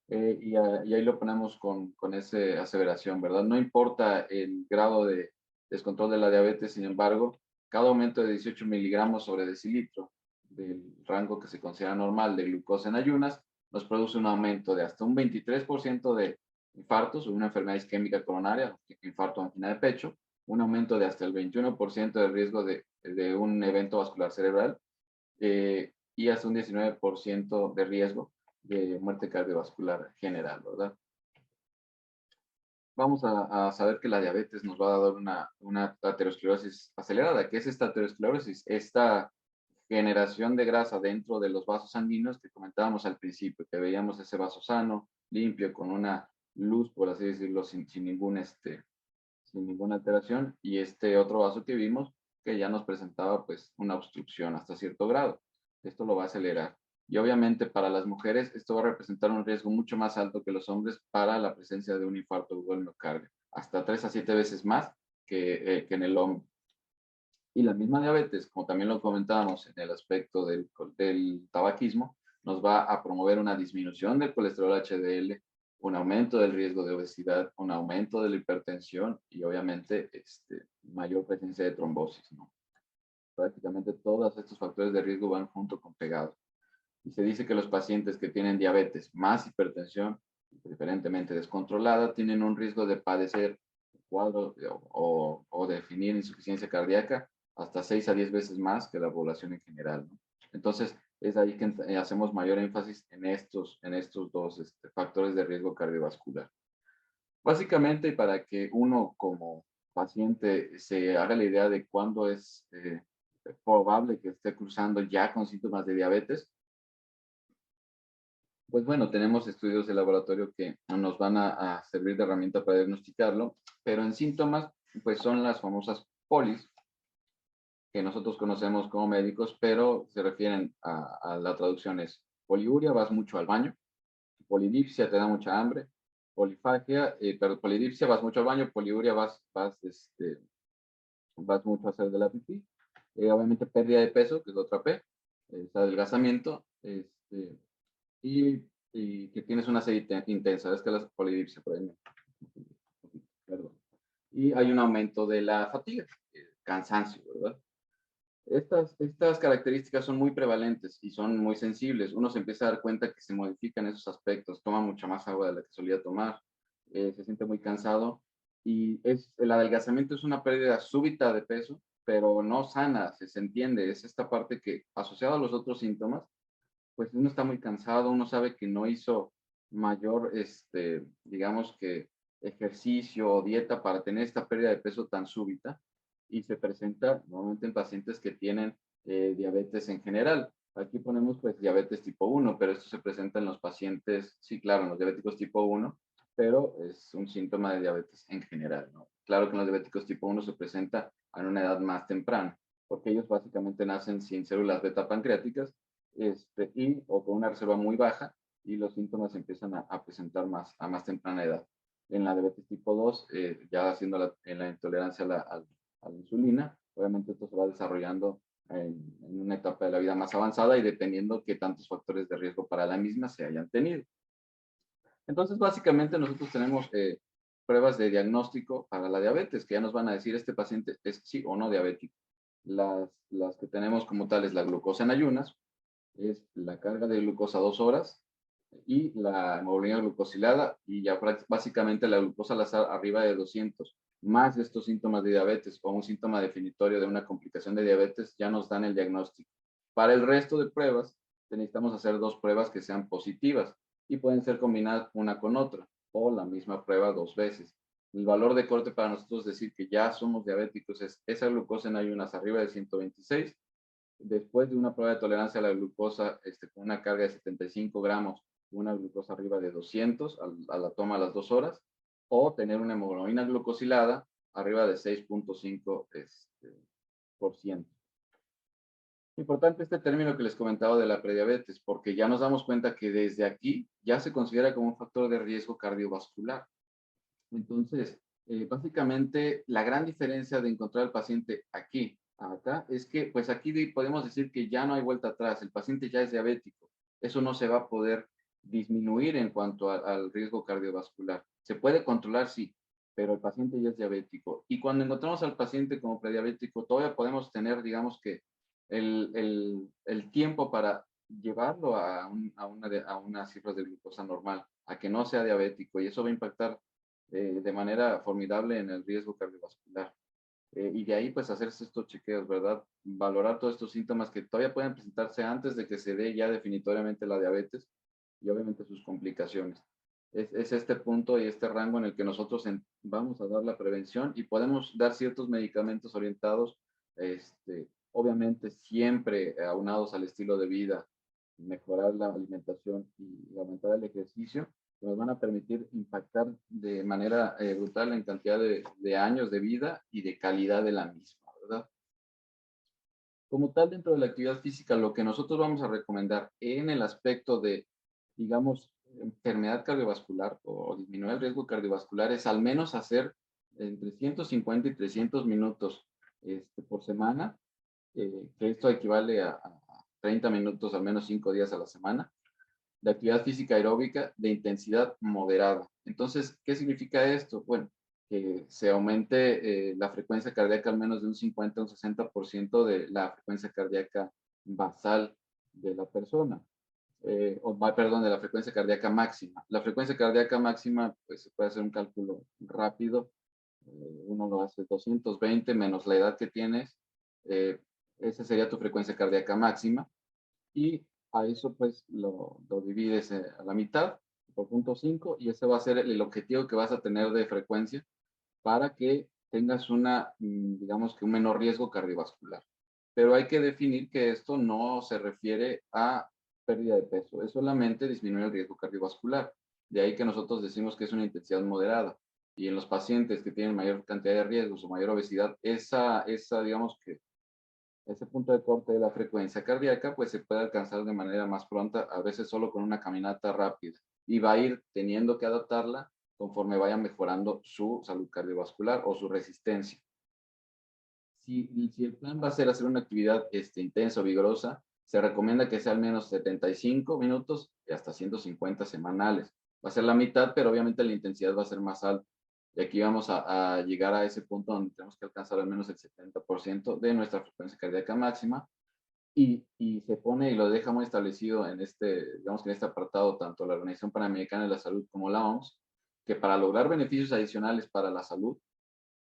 Y ahí lo ponemos con esa aseveración, ¿verdad? No importa el grado de descontrol de la diabetes, sin embargo, cada aumento de 18 miligramos sobre decilitro del rango que se considera normal de glucosa en ayunas nos produce un aumento de hasta un 23% de infartos o una enfermedad isquémica coronaria, infarto o angina de pecho, un aumento de hasta el 21% de riesgo de un evento vascular cerebral y hasta un 19% de riesgo de muerte cardiovascular general, ¿verdad? Vamos a saber que la diabetes nos va a dar una aterosclerosis acelerada. ¿Qué es esta aterosclerosis? Esta generación de grasa dentro de los vasos sanguíneos que comentábamos al principio, que veíamos ese vaso sano, limpio, con una luz, por así decirlo, sin ninguna alteración, y este otro vaso que vimos que ya nos presentaba pues una obstrucción hasta cierto grado. Esto lo va a acelerar. Y obviamente para las mujeres esto va a representar un riesgo mucho más alto que los hombres para la presencia de un infarto agudo del miocardio, hasta 3 a 7 veces más que en el hombre. Y la misma diabetes, como también lo comentábamos en el aspecto del tabaquismo, nos va a promover una disminución del colesterol HDL, un aumento del riesgo de obesidad, un aumento de la hipertensión y obviamente mayor presencia de trombosis, ¿no? Prácticamente todos estos factores de riesgo van junto con pegados. Y se dice que los pacientes que tienen diabetes más hipertensión, preferentemente descontrolada, tienen un riesgo de padecer cuadro o definir insuficiencia cardíaca hasta 6 a 10 veces más que la población en general, ¿no? Entonces, es ahí que hacemos mayor énfasis en estos dos factores de riesgo cardiovascular. Básicamente, para que uno como paciente se haga la idea de cuándo es probable que esté cruzando ya con síntomas de diabetes, pues bueno, tenemos estudios de laboratorio que nos van a servir de herramienta para diagnosticarlo, pero en síntomas, pues son las famosas polis, que nosotros conocemos como médicos, pero se refieren a la traducción es poliuria, vas mucho al baño; polidipsia, te da mucha hambre; polifagia, pero polidipsia, vas mucho al baño; poliuria, vas mucho a hacer de la pipí; obviamente pérdida de peso, que es la otra P, adelgazamiento, y, y que tienes una sed intensa, es que la polidipsia, por ahí, perdón. Y hay un aumento de la fatiga, cansancio, ¿verdad? Estas características son muy prevalentes y son muy sensibles. Uno se empieza a dar cuenta que se modifican esos aspectos, toma mucha más agua de la que solía tomar, se siente muy cansado y el adelgazamiento es una pérdida súbita de peso pero no sana, se entiende, es esta parte que asociada a los otros síntomas, pues uno está muy cansado, uno sabe que no hizo mayor, digamos que ejercicio o dieta para tener esta pérdida de peso tan súbita y se presenta normalmente en pacientes que tienen diabetes en general. Aquí ponemos pues diabetes tipo 1, pero esto se presenta en los pacientes, sí, claro, en los diabéticos tipo 1, pero es un síntoma de diabetes en general, ¿no? Claro que en los diabéticos tipo 1 se presenta a una edad más temprana, porque ellos básicamente nacen sin células beta pancreáticas o con una reserva muy baja y los síntomas empiezan a presentar a más temprana edad. En la diabetes tipo 2, ya haciendo en la intolerancia a la insulina, obviamente esto se va desarrollando en una etapa de la vida más avanzada y dependiendo qué tantos factores de riesgo para la misma se hayan tenido. Entonces, básicamente nosotros tenemos pruebas de diagnóstico para la diabetes, que ya nos van a decir este paciente es sí o no diabético. Las que tenemos como tal es la glucosa en ayunas, es la carga de glucosa 2 horas y la hemoglobina glucosilada y ya básicamente la glucosa al azar arriba de 200, más estos síntomas de diabetes o un síntoma definitorio de una complicación de diabetes ya nos dan el diagnóstico. Para el resto de pruebas necesitamos hacer dos pruebas que sean positivas y pueden ser combinadas una con otra o la misma prueba dos veces. El valor de corte para nosotros decir que ya somos diabéticos es esa glucosa en ayunas arriba de 126 después de una prueba de tolerancia a la glucosa con una carga de 75 gramos, una glucosa arriba de 200 a la toma a las 2 horas, o tener una hemoglobina glucosilada arriba de 6.5%. Por ciento. Importante este término que les comentaba de la prediabetes, porque ya nos damos cuenta que desde aquí ya se considera como un factor de riesgo cardiovascular. Entonces, básicamente, la gran diferencia de encontrar al paciente aquí a acá es que, pues aquí podemos decir que ya no hay vuelta atrás, el paciente ya es diabético. Eso no se va a poder disminuir en cuanto al riesgo cardiovascular. Se puede controlar, sí, pero el paciente ya es diabético. Y cuando encontramos al paciente como prediabético, todavía podemos tener, digamos que, el tiempo para llevarlo a unas cifras de glucosa normal, a que no sea diabético, y eso va a impactar de manera formidable en el riesgo cardiovascular. Y de ahí, pues, hacerse estos chequeos, ¿verdad? Valorar todos estos síntomas que todavía pueden presentarse antes de que se dé ya definitoriamente la diabetes y obviamente sus complicaciones. Es este punto y este rango en el que nosotros vamos a dar la prevención y podemos dar ciertos medicamentos orientados, obviamente siempre aunados al estilo de vida, mejorar la alimentación y aumentar el ejercicio, que nos van a permitir impactar de manera brutal en cantidad de años de vida y de calidad de la misma, ¿verdad? Como tal, dentro de la actividad física, lo que nosotros vamos a recomendar en el aspecto de, digamos, enfermedad cardiovascular o disminuir el riesgo cardiovascular es al menos hacer entre 150 y 300 minutos por semana, que esto equivale a 30 minutos al menos 5 días a la semana de actividad física aeróbica de intensidad moderada. Entonces, ¿qué significa esto? Bueno, que se aumente la frecuencia cardíaca al menos de un 50 a un 60% de la frecuencia cardíaca basal de la persona. Perdón, de la frecuencia cardíaca máxima. La frecuencia cardíaca máxima, pues se puede hacer un cálculo rápido. Uno lo hace 220 menos la edad que tienes. Esa sería tu frecuencia cardíaca máxima y a eso pues lo divides a la mitad por 0.5 y ese va a ser el objetivo que vas a tener de frecuencia para que tengas digamos que un menor riesgo cardiovascular. Pero hay que definir que esto no se refiere a pérdida de peso, es solamente disminuir el riesgo cardiovascular. De ahí que nosotros decimos que es una intensidad moderada. Y en los pacientes que tienen mayor cantidad de riesgos o mayor obesidad, digamos que ese punto de corte de la frecuencia cardíaca, pues se puede alcanzar de manera más pronta, a veces solo con una caminata rápida. Y va a ir teniendo que adaptarla conforme vaya mejorando su salud cardiovascular o su resistencia. Si el plan va a ser hacer una actividad intensa o vigorosa, se recomienda que sea al menos 75 minutos y hasta 150 semanales. Va a ser la mitad, pero obviamente la intensidad va a ser más alta. Y aquí vamos a llegar a ese punto donde tenemos que alcanzar al menos el 70% de nuestra frecuencia cardíaca máxima y se pone y lo deja muy establecido digamos que en este apartado, tanto la Organización Panamericana de la Salud como la OMS, que para lograr beneficios adicionales para la salud,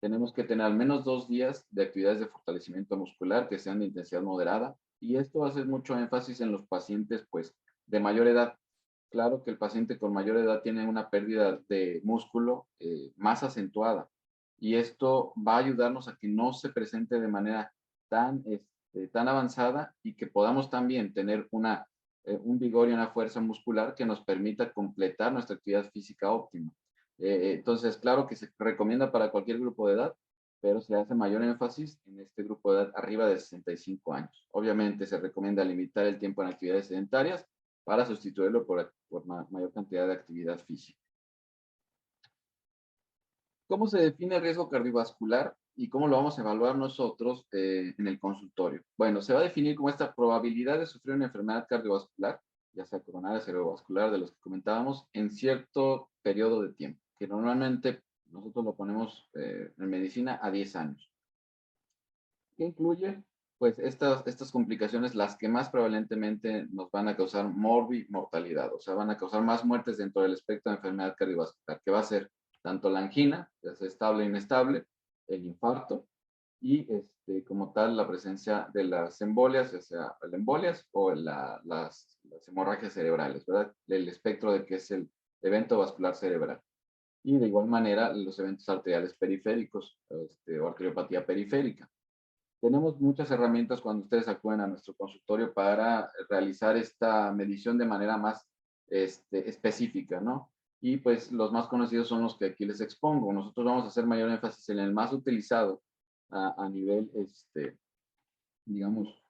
tenemos que tener al menos 2 días de actividades de fortalecimiento muscular que sean de intensidad moderada, y esto hace mucho énfasis en los pacientes, pues, de mayor edad. Claro que el paciente con mayor edad tiene una pérdida de músculo más acentuada, y esto va a ayudarnos a que no se presente de manera tan avanzada, y que podamos también tener un vigor y una fuerza muscular que nos permita completar nuestra actividad física óptima. Entonces, claro que se recomienda para cualquier grupo de edad, pero se hace mayor énfasis en este grupo de edad arriba de 65 años. Obviamente se recomienda limitar el tiempo en actividades sedentarias para sustituirlo por mayor cantidad de actividad física. ¿Cómo se define el riesgo cardiovascular y cómo lo vamos a evaluar nosotros en el consultorio? Bueno, se va a definir como esta probabilidad de sufrir una enfermedad cardiovascular, ya sea coronaria, cerebrovascular, de los que comentábamos, en cierto periodo de tiempo, que normalmente nosotros lo ponemos en medicina a 10 años. ¿Qué incluye? Pues estas complicaciones, las que más prevalentemente nos van a causar mortalidad, o sea, van a causar más muertes dentro del espectro de enfermedad cardiovascular, que va a ser tanto la angina, ya sea estable o inestable, el infarto, y como tal la presencia de las embolias, ya sea las embolias o las hemorragias cerebrales, ¿verdad? El espectro de que es el evento vascular cerebral. Y de igual manera los eventos arteriales periféricos, o arteriopatía periférica. Tenemos muchas herramientas cuando ustedes acuden a nuestro consultorio para realizar esta medición de manera más específica, ¿no? Y pues los más conocidos son los que aquí les expongo. Nosotros vamos a hacer mayor énfasis en el más utilizado a nivel, digamos,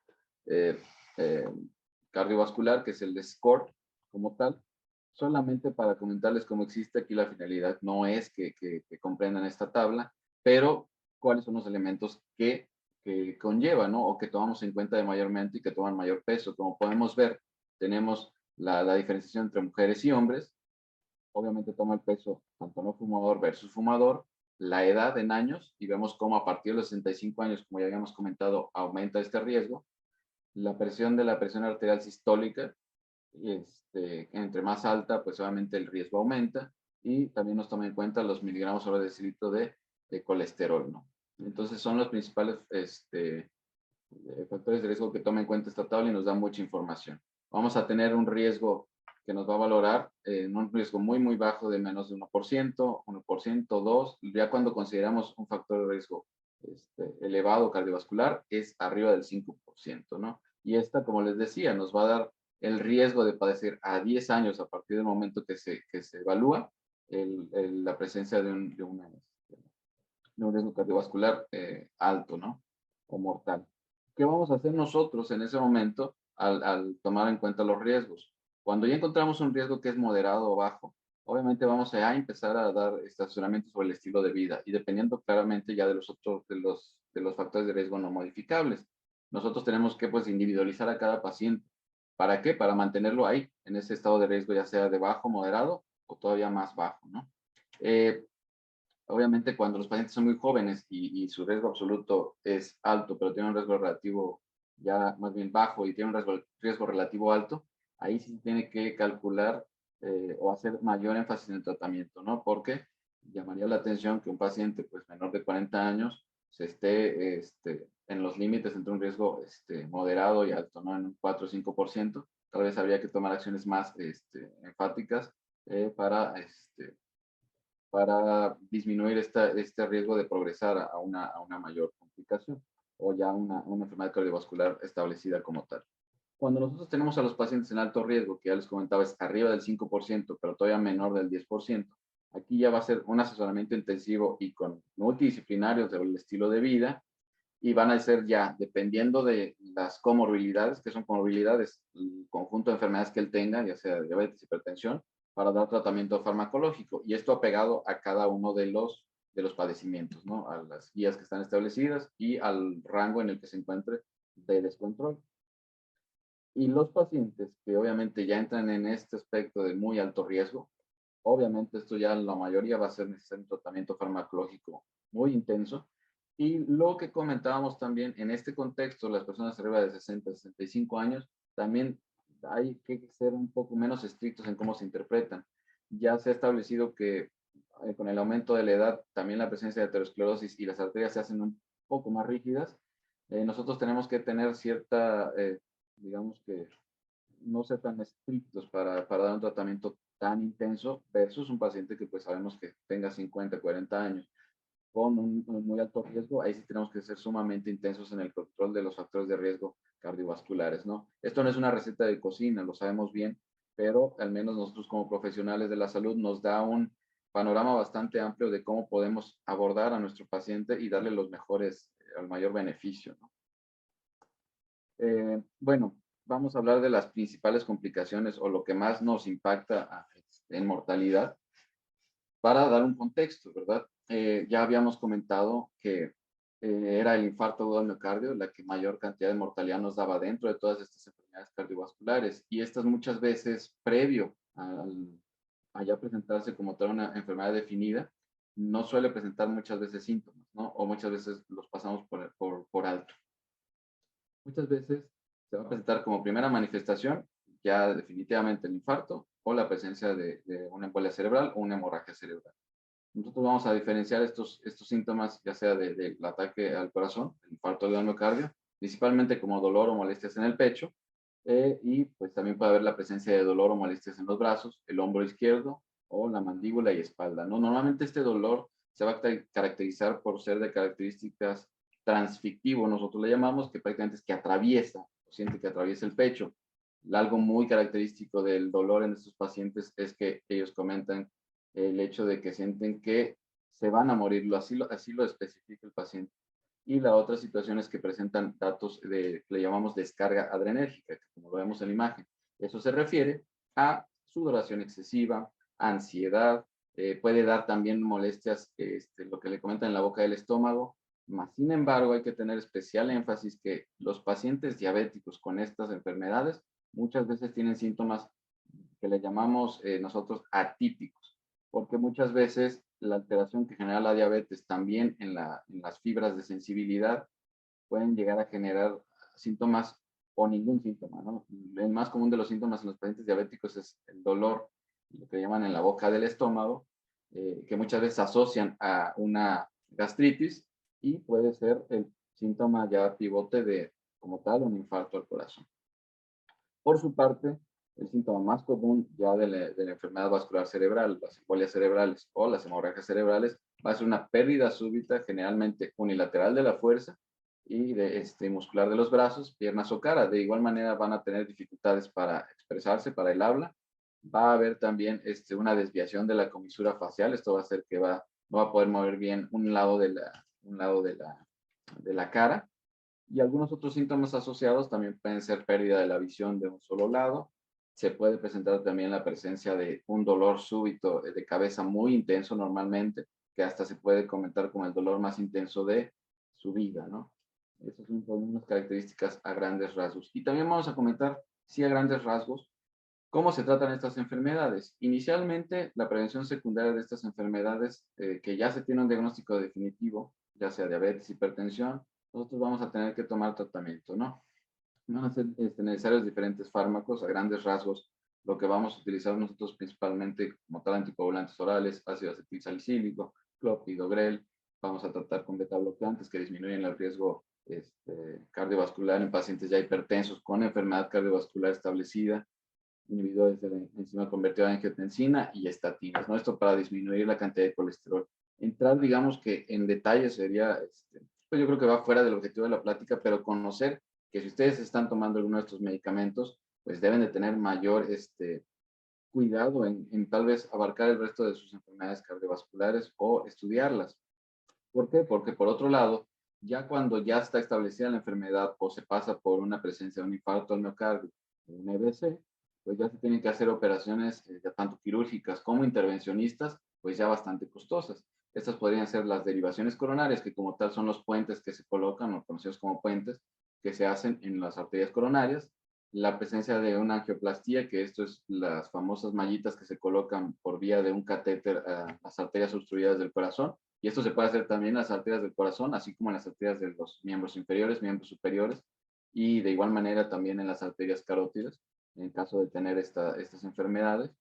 eh, eh, cardiovascular, que es el de SCORT como tal. Solamente para comentarles cómo existe aquí, la finalidad no es que comprendan esta tabla, pero cuáles son los elementos que conlleva, ¿no? O que tomamos en cuenta de mayormente y que toman mayor peso. Como podemos ver, tenemos la diferenciación entre mujeres y hombres. Obviamente toma el peso tanto no fumador versus fumador, la edad en años, y vemos cómo a partir de los 65 años, como ya habíamos comentado, aumenta este riesgo. La presión de la presión arterial sistólica, entre más alta, pues obviamente el riesgo aumenta, y también nos toma en cuenta los miligramos sobre decilitro de colesterol, ¿no? Entonces son los principales factores de riesgo que toma en cuenta esta tabla, y nos da mucha información. Vamos a tener un riesgo que nos va a valorar un riesgo muy, muy bajo de menos de 1%, 1%, 2%. Ya cuando consideramos un factor de riesgo elevado cardiovascular, es arriba del 5%, ¿no? Y esta, como les decía, nos va a dar el riesgo de padecer a 10 años a partir del momento que se evalúa la presencia de un riesgo cardiovascular alto, ¿no? O mortal. ¿Qué vamos a hacer nosotros en ese momento al tomar en cuenta los riesgos? Cuando ya encontramos un riesgo que es moderado o bajo, obviamente vamos a empezar a dar estacionamiento sobre el estilo de vida, y dependiendo claramente ya de los otros, de los factores de riesgo no modificables. Nosotros tenemos que, pues, individualizar a cada paciente. ¿Para qué? Para mantenerlo ahí, en ese estado de riesgo, ya sea de bajo, moderado o todavía más bajo, ¿no? Obviamente, cuando los pacientes son muy jóvenes y su riesgo absoluto es alto, pero tiene un riesgo relativo ya más bien bajo y tiene un riesgo relativo alto, ahí sí se tiene que calcular o hacer mayor énfasis en el tratamiento, ¿no? Porque llamaría la atención que un paciente, pues, menor de 40 años se esté en los límites entre un riesgo moderado y alto, ¿no? En un 4 o 5%. Tal vez habría que tomar acciones más enfáticas para disminuir este riesgo de progresar a una mayor complicación, o ya una enfermedad cardiovascular establecida como tal. Cuando nosotros tenemos a los pacientes en alto riesgo, que ya les comentaba es arriba del 5%, pero todavía menor del 10%, aquí ya va a ser un asesoramiento intensivo y con multidisciplinarios del estilo de vida, y van a ser ya, dependiendo de las comorbilidades, que son comorbilidades, el conjunto de enfermedades que él tenga, ya sea diabetes, hipertensión, para dar tratamiento farmacológico. Y esto apegado a cada uno de los padecimientos, ¿no? A las guías que están establecidas y al rango en el que se encuentre de descontrol. Y los pacientes que obviamente ya entran en este aspecto de muy alto riesgo, obviamente esto ya la mayoría va a ser necesario un tratamiento farmacológico muy intenso. Y lo que comentábamos también en este contexto, las personas arriba de 60, 65 años, también hay que ser un poco menos estrictos en cómo se interpretan. Ya se ha establecido que con el aumento de la edad, también la presencia de aterosclerosis y las arterias se hacen un poco más rígidas, nosotros tenemos que tener cierta, digamos que no ser tan estrictos para dar un tratamiento tan intenso versus un paciente que pues sabemos que tenga 50, 40 años con un muy alto riesgo. Ahí sí tenemos que ser sumamente intensos en el control de los factores de riesgo cardiovasculares, ¿no? Esto no es una receta de cocina, lo sabemos bien, pero al menos nosotros como profesionales de la salud nos da un panorama bastante amplio de cómo podemos abordar a nuestro paciente y darle los mejores, el mayor beneficio, ¿no? Bueno, vamos a hablar de las principales complicaciones o lo que más nos impacta en mortalidad para dar un contexto, ¿verdad? Ya habíamos comentado que era el infarto agudo al miocardio la que mayor cantidad de mortalidad nos daba dentro de todas estas enfermedades cardiovasculares y estas muchas veces previo a ya presentarse como tal una enfermedad definida, no suele presentar muchas veces síntomas, ¿no? O muchas veces los pasamos por alto. Muchas veces se va a presentar como primera manifestación ya definitivamente el infarto o la presencia de una embolia cerebral o una hemorragia cerebral. Nosotros vamos a diferenciar estos síntomas, ya sea del ataque al corazón, el infarto del miocardio, principalmente como dolor o molestias en el pecho, y pues también puede haber la presencia de dolor o molestias en los brazos, el hombro izquierdo o la mandíbula y espalda, ¿no? Normalmente este dolor se va a caracterizar por ser de características transfictivo, nosotros le llamamos, que prácticamente es que atraviesa, siente que atraviesa el pecho. Algo muy característico del dolor en estos pacientes es que ellos comentan el hecho de que sienten que se van a morir, así lo especifica el paciente. Y la otra situación es que presentan datos que le llamamos descarga adrenérgica, como lo vemos en la imagen. Eso se refiere a sudoración excesiva, ansiedad, puede dar también molestias, lo que le comentan en la boca del estómago. Más sin embargo, hay que tener especial énfasis que los pacientes diabéticos con estas enfermedades muchas veces tienen síntomas que le llamamos nosotros atípicos, porque muchas veces la alteración que genera la diabetes también en las fibras de sensibilidad pueden llegar a generar síntomas o ningún síntoma, ¿no? El más común de los síntomas en los pacientes diabéticos es el dolor, lo que llaman en la boca del estómago, que muchas veces asocian a una gastritis y puede ser el síntoma ya pivote de, como tal, un infarto al corazón. Por su parte, el síntoma más común ya de la enfermedad vascular cerebral, las embolias cerebrales o las hemorragias cerebrales, va a ser una pérdida súbita, generalmente unilateral de la fuerza y muscular de los brazos, piernas o cara. De igual manera van a tener dificultades para expresarse, para el habla. Va a haber también una desviación de la comisura facial. Esto va a hacer que no va a poder mover bien un lado de la cara. Y algunos otros síntomas asociados también pueden ser pérdida de la visión de un solo lado. Se puede presentar también la presencia de un dolor súbito de cabeza muy intenso normalmente, que hasta se puede comentar como el dolor más intenso de su vida, ¿no? Esas son unas características a grandes rasgos. Y también vamos a comentar, sí, a grandes rasgos, cómo se tratan estas enfermedades. Inicialmente, la prevención secundaria de estas enfermedades, que ya se tiene un diagnóstico definitivo, ya sea diabetes, hipertensión, nosotros vamos a tener que tomar tratamiento, ¿no? Van a ser necesarios diferentes fármacos a grandes rasgos. Lo que vamos a utilizar nosotros principalmente como tal anticoagulantes orales, ácido acetilsalicílico, clopidogrel. Vamos a tratar con beta-bloqueantes que disminuyen el riesgo cardiovascular en pacientes ya hipertensos con enfermedad cardiovascular establecida, inhibidores de la enzima convertida en angiotensina y estatinas, ¿no? Esto para disminuir la cantidad de colesterol. Entrar, digamos que en detalle sería, pues yo creo que va fuera del objetivo de la plática, pero conocer que si ustedes están tomando alguno de estos medicamentos, pues deben de tener mayor cuidado en tal vez abarcar el resto de sus enfermedades cardiovasculares o estudiarlas. ¿Por qué? Porque por otro lado, ya cuando ya está establecida la enfermedad o se pasa por una presencia de un infarto al miocardio, un EBC, pues ya se tienen que hacer operaciones ya tanto quirúrgicas como intervencionistas, pues ya bastante costosas. Estas podrían ser las derivaciones coronarias, que como tal son los puentes que se colocan, o conocidos como puentes, que se hacen en las arterias coronarias. La presencia de una angioplastía, que esto es las famosas mallitas que se colocan por vía de un catéter a las arterias obstruidas del corazón. Y esto se puede hacer también en las arterias del corazón, así como en las arterias de los miembros inferiores, miembros superiores, y de igual manera también en las arterias carótidas, en caso de tener estas enfermedades.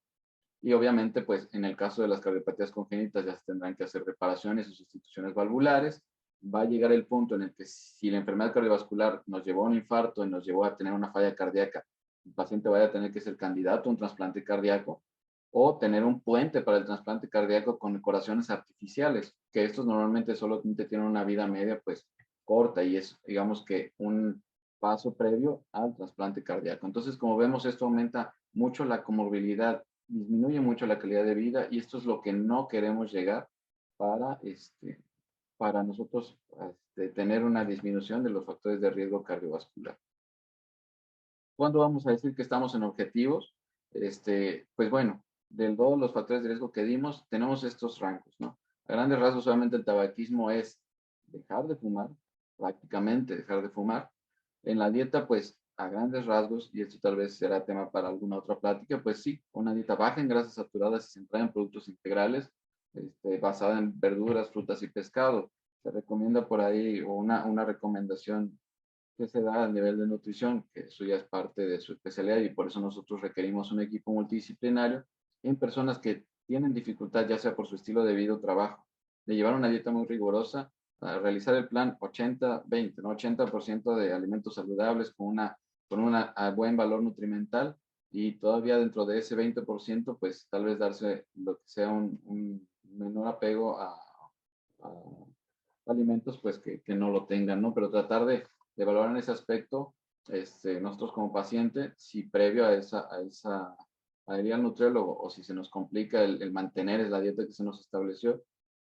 Y obviamente, pues en el caso de las cardiopatías congénitas ya se tendrán que hacer reparaciones o sustituciones valvulares. Va a llegar el punto en el que si la enfermedad cardiovascular nos llevó a un infarto y nos llevó a tener una falla cardíaca, el paciente vaya a tener que ser candidato a un trasplante cardíaco o tener un puente para el trasplante cardíaco con corazones artificiales, que estos normalmente solamente tienen una vida media pues corta y es digamos que un paso previo al trasplante cardíaco. Entonces, como vemos, esto aumenta mucho la comorbilidad, disminuye mucho la calidad de vida y esto es lo que no queremos llegar para, para nosotros tener una disminución de los factores de riesgo cardiovascular. ¿Cuándo vamos a decir que estamos en objetivos? Pues bueno, de todos los factores de riesgo que dimos, tenemos estos rangos, ¿no? A grandes rasgos, solamente el tabaquismo es dejar de fumar, prácticamente dejar de fumar. En la dieta, pues a grandes rasgos, y esto tal vez será tema para alguna otra plática, pues sí, una dieta baja en grasas saturadas y centrada en productos integrales, basada en verduras, frutas y pescado. Se recomienda por ahí, o una recomendación que se da a nivel de nutrición, que eso ya es parte de su especialidad y por eso nosotros requerimos un equipo multidisciplinario en personas que tienen dificultad, ya sea por su estilo de vida o trabajo, de llevar una dieta muy rigurosa, a realizar el plan 80-20, ¿no? 80% de alimentos saludables con una buen valor nutrimental y todavía dentro de ese 20%, pues tal vez darse lo que sea un menor apego a alimentos pues que no lo tengan, ¿no? Pero tratar de valorar en ese aspecto, nosotros como paciente, si previo a ir al nutriólogo o si se nos complica el mantener la dieta que se nos estableció,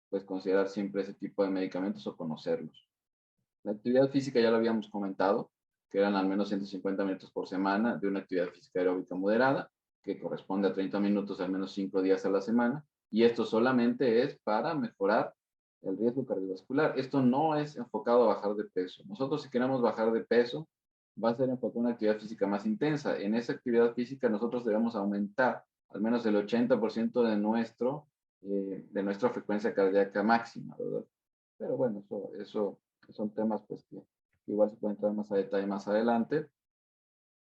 pues considerar siempre ese tipo de medicamentos o conocerlos. La actividad física ya lo habíamos comentado, que eran al menos 150 minutos por semana de una actividad física aeróbica moderada, que corresponde a 30 minutos al menos 5 días a la semana, y esto solamente es para mejorar el riesgo cardiovascular. Esto no es enfocado a bajar de peso. Nosotros si queremos bajar de peso, va a ser enfocado a una actividad física más intensa. En esa actividad física nosotros debemos aumentar al menos el 80% de nuestra frecuencia cardíaca máxima, ¿verdad? Pero bueno, eso son temas pues que igual se pueden entrar más a detalle más adelante.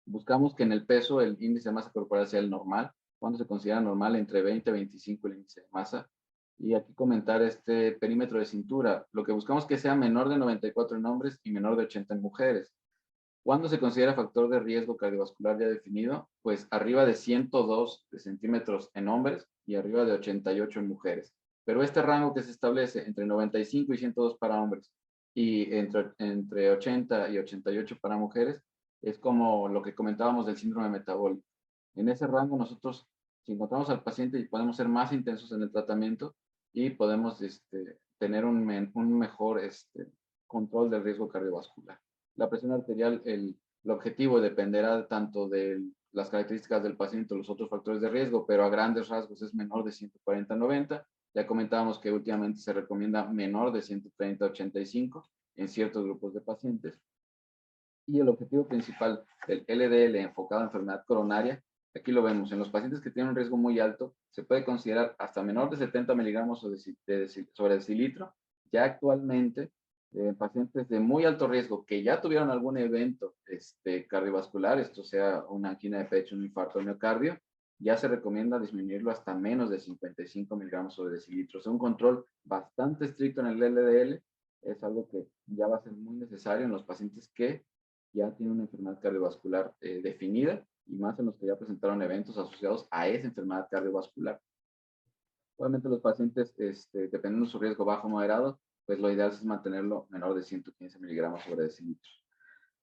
Buscamos que en el peso el índice de masa corporal sea el normal. Cuando se considera normal, entre 20 y 25 el índice de masa. Y aquí comentar este perímetro de cintura. Lo que buscamos es que sea menor de 94 en hombres y menor de 80 en mujeres. ¿Cuándo se considera factor de riesgo cardiovascular ya definido? Pues arriba de 102 centímetros en hombres y arriba de 88 en mujeres. Pero este rango que se establece entre 95 y 102 para hombres y entre 80 y 88 para mujeres es como lo que comentábamos del síndrome metabólico. En ese rango nosotros, si encontramos al paciente, podemos ser más intensos en el tratamiento y podemos tener un mejor control del riesgo cardiovascular. La presión arterial, el objetivo dependerá tanto de las características del paciente o los otros factores de riesgo, pero a grandes rasgos es menor de 140-90. Ya comentábamos que últimamente se recomienda menor de 130-85 en ciertos grupos de pacientes. Y el objetivo principal del LDL enfocado a enfermedad coronaria, aquí lo vemos, en los pacientes que tienen un riesgo muy alto, se puede considerar hasta menor de 70 miligramos sobre decilitro. Ya actualmente, pacientes de muy alto riesgo que ya tuvieron algún evento cardiovascular, esto sea una angina de pecho, un infarto, un miocardio, ya se recomienda disminuirlo hasta menos de 55 miligramos sobre decilitro. O sea, un control bastante estricto en el LDL es algo que ya va a ser muy necesario en los pacientes que ya tienen una enfermedad cardiovascular definida y más en los que ya presentaron eventos asociados a esa enfermedad cardiovascular. Obviamente los pacientes, dependiendo de su riesgo bajo o moderado, pues lo ideal es mantenerlo menor de 115 miligramos sobre decilitro.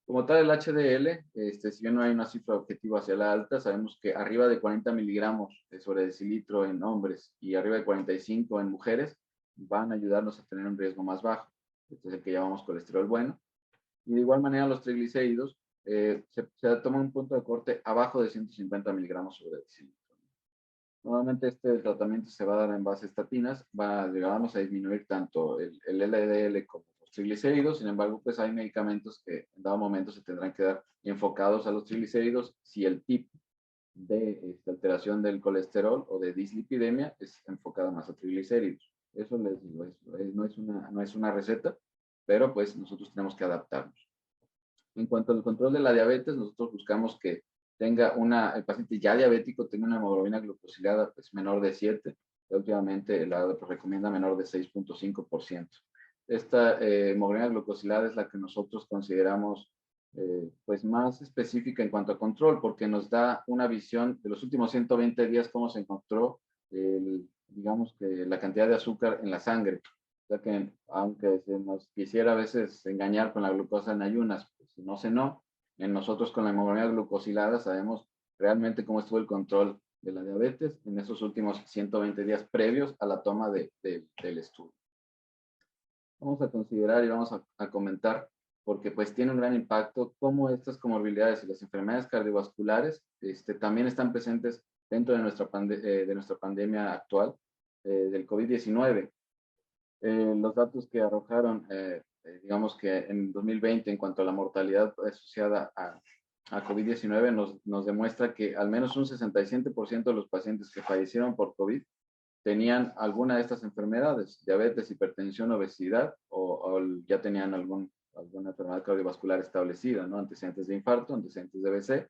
Como tal, el HDL, si bien no hay una cifra objetiva hacia la alta, sabemos que arriba de 40 miligramos sobre decilitro en hombres y arriba de 45 en mujeres van a ayudarnos a tener un riesgo más bajo. Este es el que llamamos colesterol bueno. Y de igual manera los triglicéridos se toma un punto de corte abajo de 150 miligramos sobre decilitro. Normalmente este tratamiento se va a dar en base a estatinas, vamos a disminuir tanto el LDL como los triglicéridos, sin embargo, pues hay medicamentos que en dado momento se tendrán que dar enfocados a los triglicéridos si el tipo de alteración del colesterol o de dislipidemia es enfocada más a triglicéridos. Eso les digo, no es una receta, pero pues nosotros tenemos que adaptarnos. En cuanto al control de la diabetes, nosotros buscamos que tenga el paciente ya diabético tenga una hemoglobina glucosilada pues, menor de 7, y últimamente la recomienda menor de 6.5%. Esta hemoglobina glucosilada es la que nosotros consideramos pues más específica en cuanto a control, porque nos da una visión de los últimos 120 días cómo se encontró, digamos que la cantidad de azúcar en la sangre. O sea que aunque se nos quisiera a veces engañar con la glucosa en ayunas, pues no se no, en nosotros con la hemoglobina glucosilada sabemos realmente cómo estuvo el control de la diabetes en esos últimos 120 días previos a la toma del estudio. Vamos a considerar y vamos a comentar, porque pues tiene un gran impacto, cómo estas comorbilidades y las enfermedades cardiovasculares también están presentes dentro de nuestra pandemia actual del COVID-19. Los datos que arrojaron, digamos que en 2020, en cuanto a la mortalidad asociada a COVID-19, nos demuestra que al menos un 67% de los pacientes que fallecieron por COVID tenían alguna de estas enfermedades, diabetes, hipertensión, obesidad, o ya tenían alguna enfermedad cardiovascular establecida, ¿no? Antecedentes de infarto, antecedentes de BC,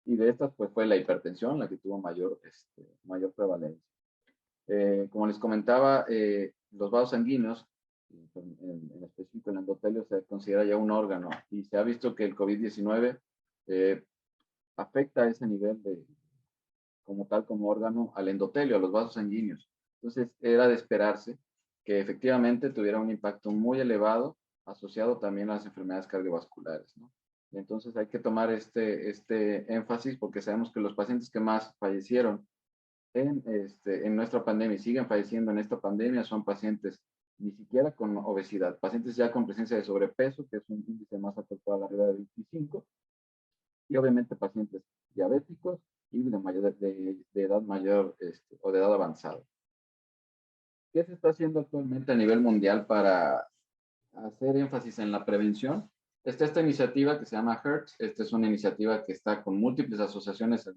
y de estas pues fue la hipertensión la que tuvo mayor prevalencia. Como les comentaba, los vasos sanguíneos, en específico el endotelio, se considera ya un órgano y se ha visto que el COVID-19 afecta a ese nivel como tal, como órgano, al endotelio, a los vasos sanguíneos. Entonces, era de esperarse que efectivamente tuviera un impacto muy elevado asociado también a las enfermedades cardiovasculares, ¿no? Y entonces hay que tomar este énfasis porque sabemos que los pacientes que más fallecieron en nuestra pandemia y siguen falleciendo en esta pandemia son pacientes ni siquiera con obesidad, pacientes ya con presencia de sobrepeso, que es un índice de masa corporal arriba de 25, y obviamente pacientes diabéticos y de edad mayor o de edad avanzada. ¿Qué se está haciendo actualmente a nivel mundial para hacer énfasis en la prevención? Está esta iniciativa que se llama HERT. Esta es una iniciativa que está con múltiples asociaciones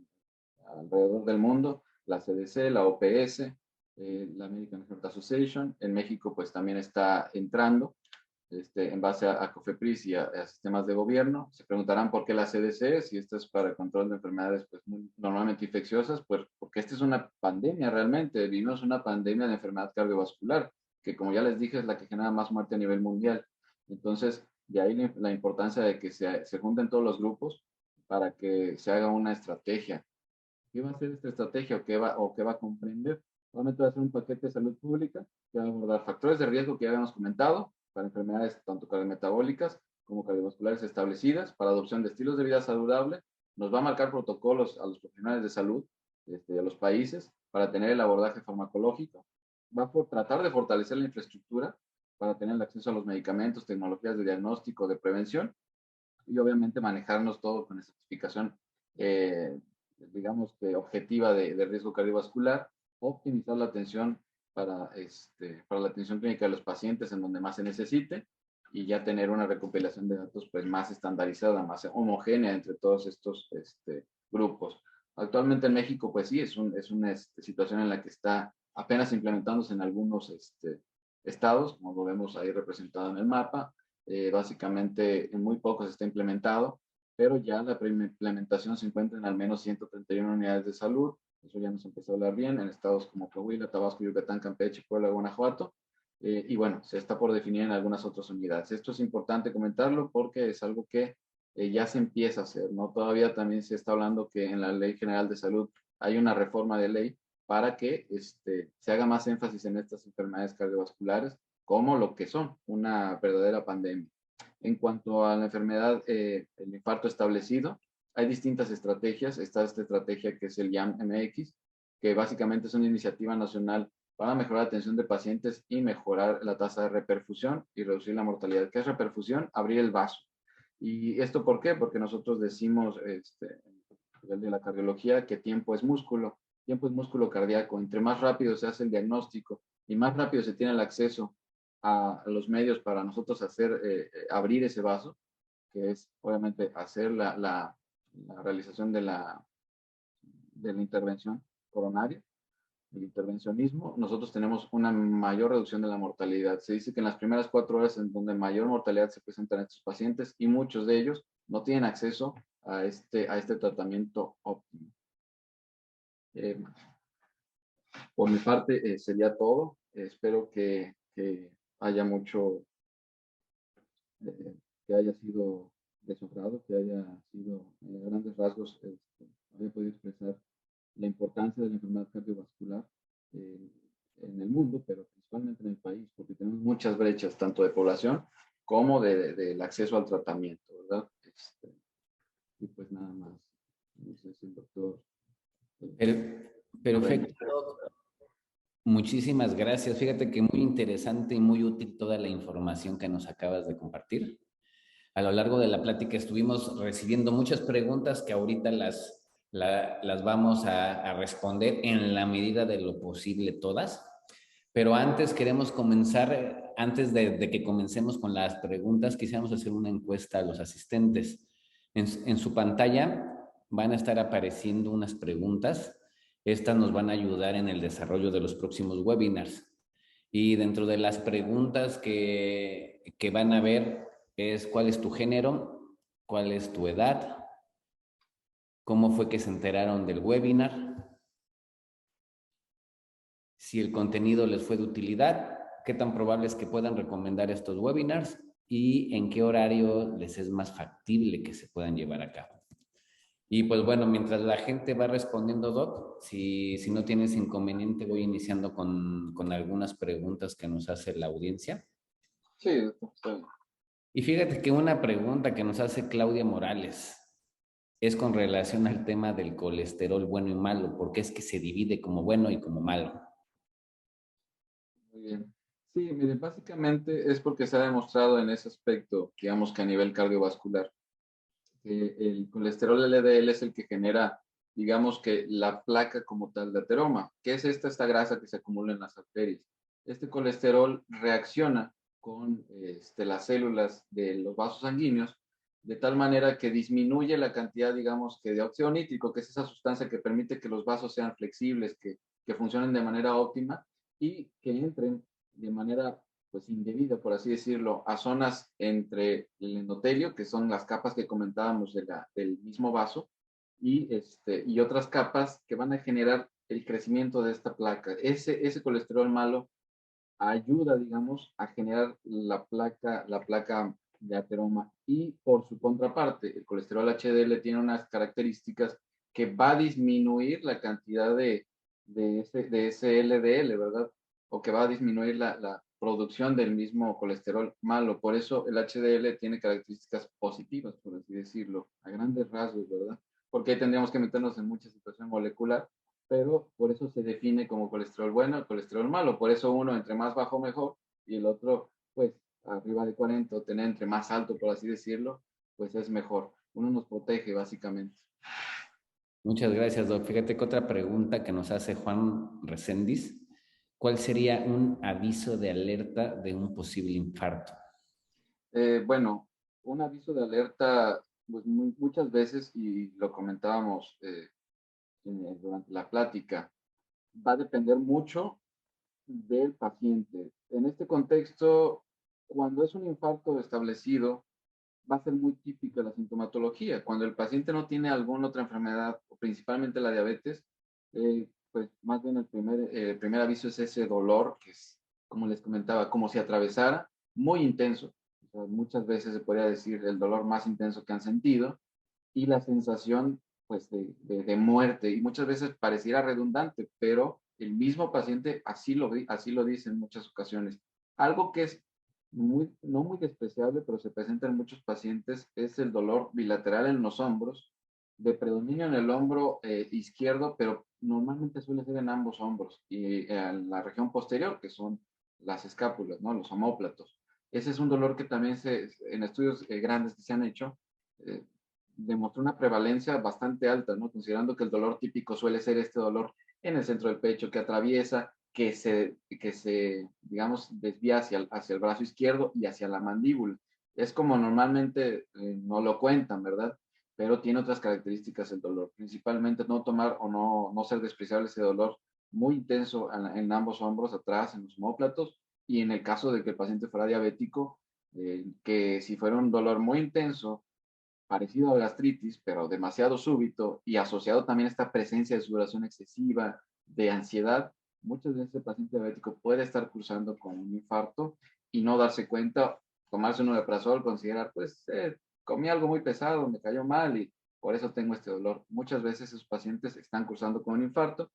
alrededor del mundo, la CDC, la OPS, la American Heart Association. En México pues también está entrando en base a COFEPRIS y a sistemas de gobierno. Se preguntarán por qué la CDC, si esto es para el control de enfermedades pues normalmente infecciosas, pues porque esta es una pandemia realmente. Vivimos una pandemia de enfermedad cardiovascular, que como ya les dije es la que genera más muerte a nivel mundial. Entonces, de ahí la importancia de que se junten todos los grupos para que se haga una estrategia. ¿Qué va a ser esta estrategia o qué va a comprender? Obviamente va a ser un paquete de salud pública que va a abordar factores de riesgo que ya habíamos comentado para enfermedades tanto cardiometabólicas como cardiovasculares establecidas, para adopción de estilos de vida saludable, nos va a marcar protocolos a los profesionales de salud a los países para tener el abordaje farmacológico, va a tratar de fortalecer la infraestructura para tener el acceso a los medicamentos, tecnologías de diagnóstico, de prevención y obviamente manejarnos todo con certificación digamos que objetiva de riesgo cardiovascular, optimizar la atención para la atención clínica de los pacientes en donde más se necesite y ya tener una recopilación de datos pues más estandarizada, más homogénea entre todos estos grupos. Actualmente en México pues sí, es una situación en la que está apenas implementándose en algunos estados, como lo vemos ahí representado en el mapa. Básicamente en muy pocos está implementado, pero ya la implementación se encuentra en al menos 131 unidades de salud. Eso ya nos empezó a hablar bien en estados como Coahuila, Tabasco, Yucatán, Campeche, Puebla, Guanajuato. Y bueno, se está por definir en algunas otras unidades. Esto es importante comentarlo porque es algo que ya se empieza a hacer, ¿no? Todavía también se está hablando que en la Ley General de Salud hay una reforma de ley para que se haga más énfasis en estas enfermedades cardiovasculares como lo que son una verdadera pandemia. En cuanto a la enfermedad, el infarto establecido, hay distintas estrategias. Está esta estrategia que es el YAM-MX, que básicamente es una iniciativa nacional para mejorar la atención de pacientes y mejorar la tasa de reperfusión y reducir la mortalidad. ¿Qué es reperfusión? Abrir el vaso. ¿Y esto por qué? Porque nosotros decimos, en el de la cardiología, que tiempo es músculo. Tiempo es músculo cardíaco. Entre más rápido se hace el diagnóstico y más rápido se tiene el acceso a los medios para nosotros abrir ese vaso, que es obviamente hacer la realización de la intervención coronaria, el intervencionismo, nosotros tenemos una mayor reducción de la mortalidad. Se dice que en las primeras 4 horas en donde mayor mortalidad se presenta en estos pacientes y muchos de ellos no tienen acceso a este tratamiento óptimo. Por mi parte, sería todo. Espero que haya mucho, que haya sido descifrado, que haya sido, a grandes rasgos, haya podido expresar la importancia de la enfermedad cardiovascular eh, en el mundo, pero principalmente en el país, porque tenemos muchas brechas, tanto de población como del acceso al tratamiento, ¿verdad? Y pues nada más. No sé si el doctor... Per- Carreño. Perfecto. Muchísimas gracias. Fíjate que muy interesante y muy útil toda la información que nos acabas de compartir. A lo largo de la plática estuvimos recibiendo muchas preguntas que ahorita las vamos a responder en la medida de lo posible todas. Pero antes queremos comenzar, antes de que comencemos con las preguntas, quisiéramos hacer una encuesta a los asistentes. En su pantalla van a estar apareciendo unas preguntas. Estas nos van a ayudar en el desarrollo de los próximos webinars. Y dentro de las preguntas que van a ver es cuál es tu género, cuál es tu edad, cómo fue que se enteraron del webinar, si el contenido les fue de utilidad, qué tan probable es que puedan recomendar estos webinars y en qué horario les es más factible que se puedan llevar a cabo. Y pues bueno, mientras la gente va respondiendo, Doc, si no tienes inconveniente, voy iniciando con algunas preguntas que nos hace la audiencia. Sí, está bien. Y fíjate que una pregunta que nos hace Claudia Morales es con relación al tema del colesterol bueno y malo, porque es que se divide como bueno y como malo. Muy bien. Sí, miren, básicamente es porque se ha demostrado en ese aspecto, digamos que a nivel cardiovascular, que el colesterol LDL es el que genera, digamos que la placa como tal de ateroma. ¿Qué es esta? Esta grasa que se acumula en las arterias. Este colesterol reacciona con las células de los vasos sanguíneos de tal manera que disminuye la cantidad, digamos, que de óxido nítrico, que es esa sustancia que permite que los vasos sean flexibles, que funcionen de manera óptima y que entren de manera pues indebida, por así decirlo, a zonas entre el endotelio, que son las capas que comentábamos del mismo vaso, y otras capas que van a generar el crecimiento de esta placa. Ese colesterol malo ayuda, digamos, a generar la placa de ateroma. Y por su contraparte, el colesterol HDL tiene unas características que va a disminuir la cantidad de ese LDL, ¿verdad? O que va a disminuir la producción del mismo colesterol malo. Por eso el HDL tiene características positivas, por así decirlo, a grandes rasgos, ¿verdad? Porque ahí tendríamos que meternos en mucha situación molecular, pero por eso se define como colesterol bueno y colesterol malo. Por eso uno entre más bajo mejor y el otro, pues, arriba de 40 o tener entre más alto, por así decirlo, pues es mejor. Uno nos protege básicamente. Muchas gracias, Doc. Fíjate que otra pregunta que nos hace Juan Reséndiz, ¿cuál sería un aviso de alerta de un posible infarto? Bueno, un aviso de alerta, pues muchas veces, y lo comentábamos durante la plática, va a depender mucho del paciente. En este contexto, cuando es un infarto establecido, va a ser muy típica la sintomatología. Cuando el paciente no tiene alguna otra enfermedad, principalmente la diabetes, pues más bien el primer aviso es ese dolor, que es, como les comentaba, como si atravesara, muy intenso. O sea, muchas veces se podría decir el dolor más intenso que han sentido y la sensación pues de muerte. Y muchas veces pareciera redundante, pero el mismo paciente así lo dice en muchas ocasiones. Algo que es no muy despreciable, pero se presenta en muchos pacientes, es el dolor bilateral en los hombros, de predominio en el hombro izquierdo, pero normalmente suele ser en ambos hombros y en la región posterior, que son las escápulas, ¿no? Los omóplatos. Ese es un dolor que también en estudios grandes que se han hecho, eh, demostró una prevalencia bastante alta, ¿no? Considerando que el dolor típico suele ser este dolor en el centro del pecho que atraviesa, digamos, desvía hacia el brazo izquierdo y hacia la mandíbula. Es como normalmente no lo cuentan, ¿verdad? Pero tiene otras características el dolor, principalmente no tomar o no ser despreciable ese dolor muy intenso en ambos hombros, atrás, en los omóplatos, y en el caso de que el paciente fuera diabético, que si fuera un dolor muy intenso, parecido a la gastritis, pero demasiado súbito y asociado también a esta presencia de sudoración excesiva, de ansiedad, muchas veces el paciente diabético puede estar cursando con un infarto y no darse cuenta, tomarse un omeprazol, considerar, pues, comí algo muy pesado, me cayó mal y por eso tengo este dolor. Muchas veces esos pacientes están cursando con un infarto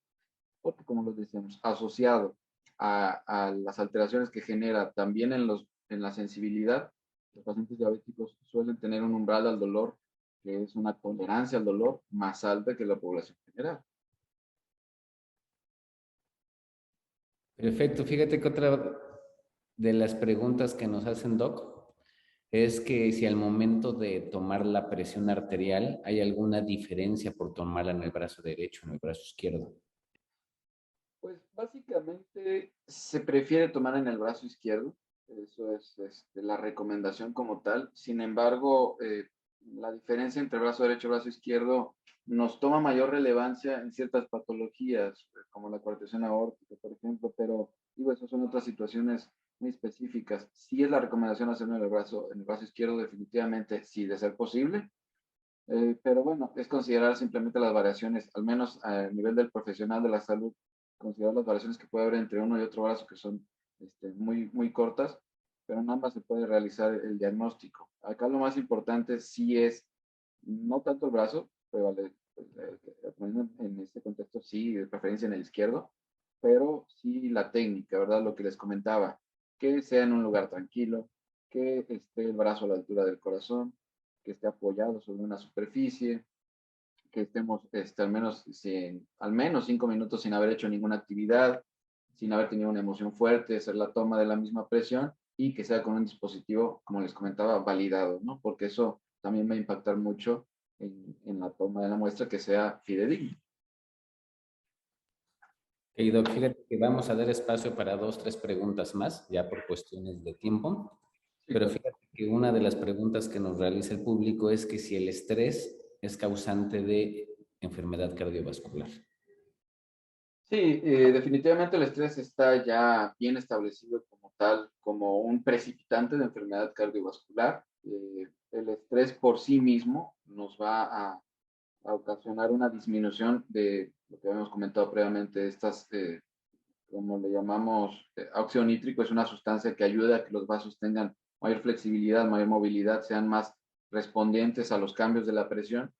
porque, como lo decíamos, asociado a las alteraciones que genera también en la sensibilidad, los pacientes diabéticos suelen tener un umbral al dolor que es una tolerancia al dolor más alta que la población general. Perfecto. Fíjate que otra de las preguntas que nos hacen, Doc, es que si al momento de tomar la presión arterial hay alguna diferencia por tomarla en el brazo derecho o en el brazo izquierdo. Pues básicamente se prefiere tomar en el brazo izquierdo, eso es la recomendación como tal. Sin embargo, la diferencia entre brazo derecho y brazo izquierdo nos toma mayor relevancia en ciertas patologías, como la coartación aórtica, por ejemplo, pero digo, esas son otras situaciones muy específicas. Sí es la recomendación hacerlo en el brazo izquierdo, definitivamente, sí, de ser posible. Pero bueno, es considerar simplemente las variaciones, al menos a nivel del profesional de la salud, considerar las variaciones que puede haber entre uno y otro brazo que son muy, muy cortas, pero en ambas se puede realizar el diagnóstico. Acá lo más importante sí es no tanto el brazo, pero en este contexto sí, de preferencia en el izquierdo, pero sí la técnica, ¿verdad? Lo que les comentaba, que sea en un lugar tranquilo, que esté el brazo a la altura del corazón, que esté apoyado sobre una superficie, que estemos al menos 5 minutos sin haber hecho ninguna actividad, sin haber tenido una emoción fuerte, hacer la toma de la misma presión y que sea con un dispositivo, como les comentaba, validado, ¿no? Porque eso también va a impactar mucho en la toma de la muestra, que sea fidedigno. Ok, Doc, fíjate que vamos a dar espacio para dos, tres preguntas más, ya por cuestiones de tiempo. Sí, Pero claro. fíjate que una de las preguntas que nos realiza el público es que si el estrés es causante de enfermedad cardiovascular. Sí, definitivamente el estrés está ya bien establecido como tal, como un precipitante de enfermedad cardiovascular. El estrés por sí mismo nos va a ocasionar una disminución de lo que habíamos comentado previamente, estas, como le llamamos, óxido nítrico, es una sustancia que ayuda a que los vasos tengan mayor flexibilidad, mayor movilidad, sean más respondientes a los cambios de la presión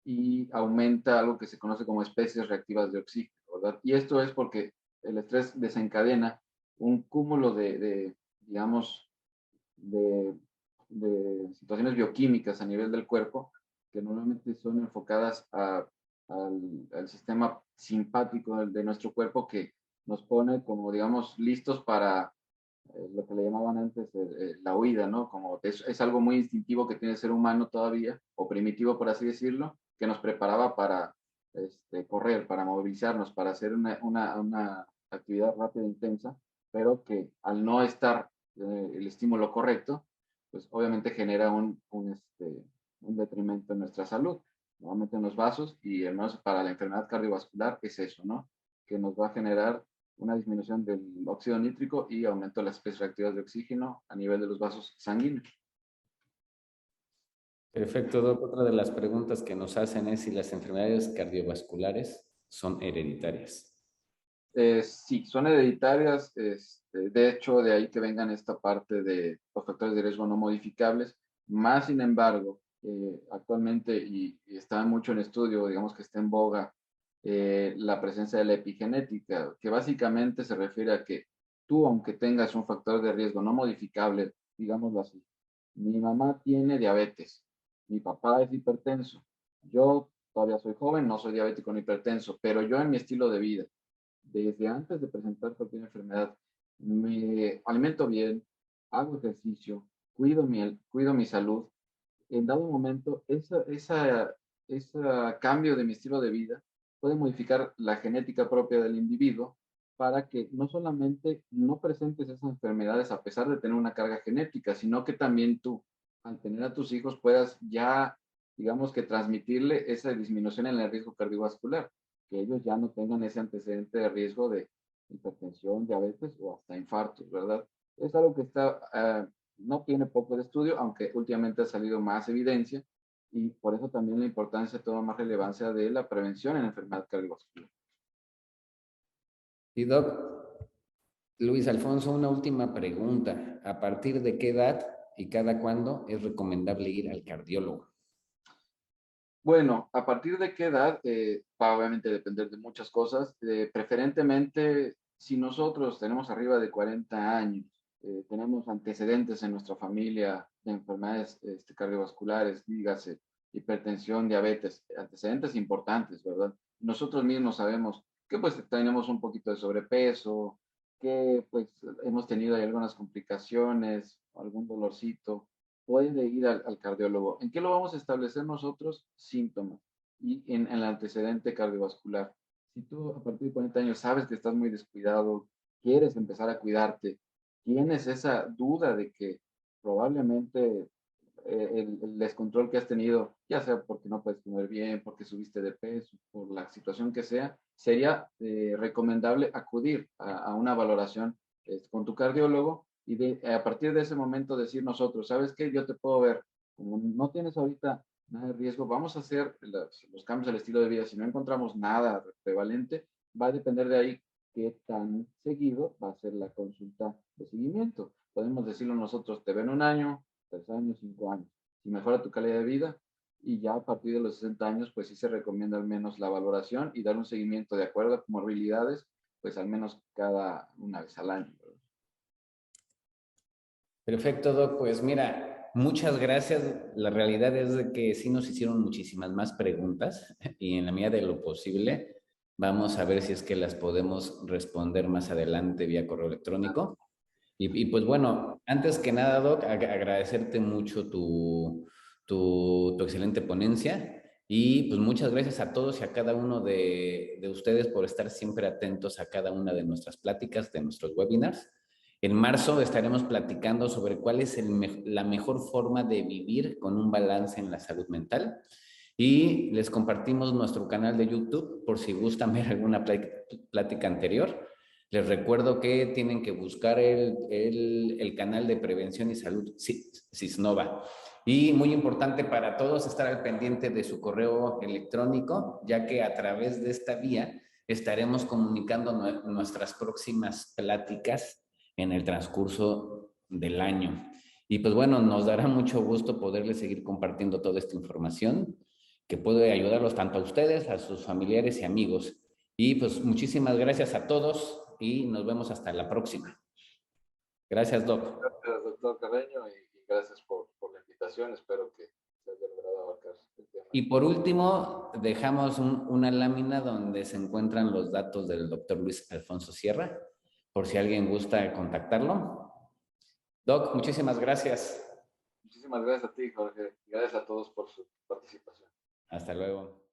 y aumenta algo que se conoce como especies reactivas de oxígeno, ¿verdad? Y esto es porque el estrés desencadena un cúmulo digamos, de, de situaciones bioquímicas a nivel del cuerpo que normalmente son enfocadas al sistema simpático de nuestro cuerpo que nos pone como, digamos, listos para lo que le llamaban antes la huida, ¿no? Como es algo muy instintivo que tiene el ser humano todavía, o primitivo, por así decirlo, que nos preparaba para correr, para movilizarnos, para hacer una actividad rápida e intensa, pero que al no estar el estímulo correcto, pues obviamente genera un detrimento en nuestra salud, normalmente en los vasos, y además para la enfermedad cardiovascular es eso, ¿no? Que nos va a generar una disminución del óxido nítrico y aumento de las especies reactivas de oxígeno a nivel de los vasos sanguíneos. Perfecto, Doc. Otra de las preguntas que nos hacen es si las enfermedades cardiovasculares son hereditarias. Sí, son hereditarias, de hecho, de ahí que vengan esta parte de los factores de riesgo no modificables, más sin embargo, actualmente, y está mucho en estudio, digamos que está en boga, la presencia de la epigenética, que básicamente se refiere a que tú, aunque tengas un factor de riesgo no modificable, digámoslo así, mi mamá tiene diabetes, mi papá es hipertenso, yo todavía soy joven, no soy diabético ni hipertenso, pero yo en mi estilo de vida, desde antes de presentar cualquier enfermedad, me alimento bien, hago ejercicio, cuido mi salud. En dado momento, ese cambio de mi estilo de vida puede modificar la genética propia del individuo para que no solamente no presentes esas enfermedades a pesar de tener una carga genética, sino que también tú, al tener a tus hijos, puedas ya, digamos que transmitirle esa disminución en el riesgo cardiovascular, que ellos ya no tengan ese antecedente de riesgo de hipertensión, diabetes o hasta infartos, ¿verdad? Es algo que no tiene poco de estudio, aunque últimamente ha salido más evidencia y por eso también la importancia, toma más relevancia de la prevención en la enfermedad cardiovascular. Y Doc, Luis Alfonso, una última pregunta. ¿A partir de qué edad y cada cuándo es recomendable ir al cardiólogo? Bueno, ¿a partir de qué edad? Va a obviamente depender de muchas cosas. Preferentemente, si nosotros tenemos arriba de 40 años, tenemos antecedentes en nuestra familia de enfermedades cardiovasculares, dígase, hipertensión, diabetes, antecedentes importantes, ¿verdad? Nosotros mismos sabemos que pues tenemos un poquito de sobrepeso, que pues hemos tenido ahí algunas complicaciones, algún dolorcito, puede ir al cardiólogo. ¿En qué lo vamos a establecer nosotros? Síntomas y en el antecedente cardiovascular. Si tú a partir de 40 años sabes que estás muy descuidado, quieres empezar a cuidarte, tienes esa duda de que probablemente el descontrol que has tenido, ya sea porque no puedes comer bien, porque subiste de peso, por la situación que sea, sería recomendable acudir a una valoración con tu cardiólogo y a partir de ese momento decir nosotros, ¿sabes qué? Yo te puedo ver, como no tienes ahorita nada de riesgo, vamos a hacer los cambios al estilo de vida. Si no encontramos nada prevalente, va a depender de ahí qué tan seguido va a ser la consulta de seguimiento. Podemos decirlo nosotros, te ven un año, 3 años, 5 años. Si mejora tu calidad de vida, y ya a partir de los 60 años, pues sí se recomienda al menos la valoración y dar un seguimiento de acuerdo a comorbilidades, pues al menos cada una vez al año. Perfecto, Doc. Pues mira, muchas gracias. La realidad es de que sí nos hicieron muchísimas más preguntas y en la medida de lo posible vamos a ver si es que las podemos responder más adelante vía correo electrónico. Pues bueno, antes que nada, Doc, agradecerte mucho tu excelente ponencia y pues muchas gracias a todos y a cada uno de ustedes por estar siempre atentos a cada una de nuestras pláticas, de nuestros webinars. En marzo estaremos platicando sobre cuál es la mejor forma de vivir con un balance en la salud mental. Y les compartimos nuestro canal de YouTube por si gustan ver alguna plática anterior. Les recuerdo que tienen que buscar el canal de prevención y salud Cisnova. Y muy importante para todos estar al pendiente de su correo electrónico, ya que a través de esta vía estaremos comunicando nuestras próximas pláticas en el transcurso del año. Y pues bueno, nos dará mucho gusto poderles seguir compartiendo toda esta información que puede ayudarlos tanto a ustedes, a sus familiares y amigos. Y pues muchísimas gracias a todos y nos vemos hasta la próxima. Gracias, Doc. Gracias, doctor Carreño, y gracias por la invitación. Espero que se haya logrado abarcar el tema. Y por último, dejamos una lámina donde se encuentran los datos del doctor Luis Alfonso Sierra, por si alguien gusta contactarlo. Doc, muchísimas gracias. Muchísimas gracias a ti, Jorge, y gracias a todos por su participación. Hasta luego.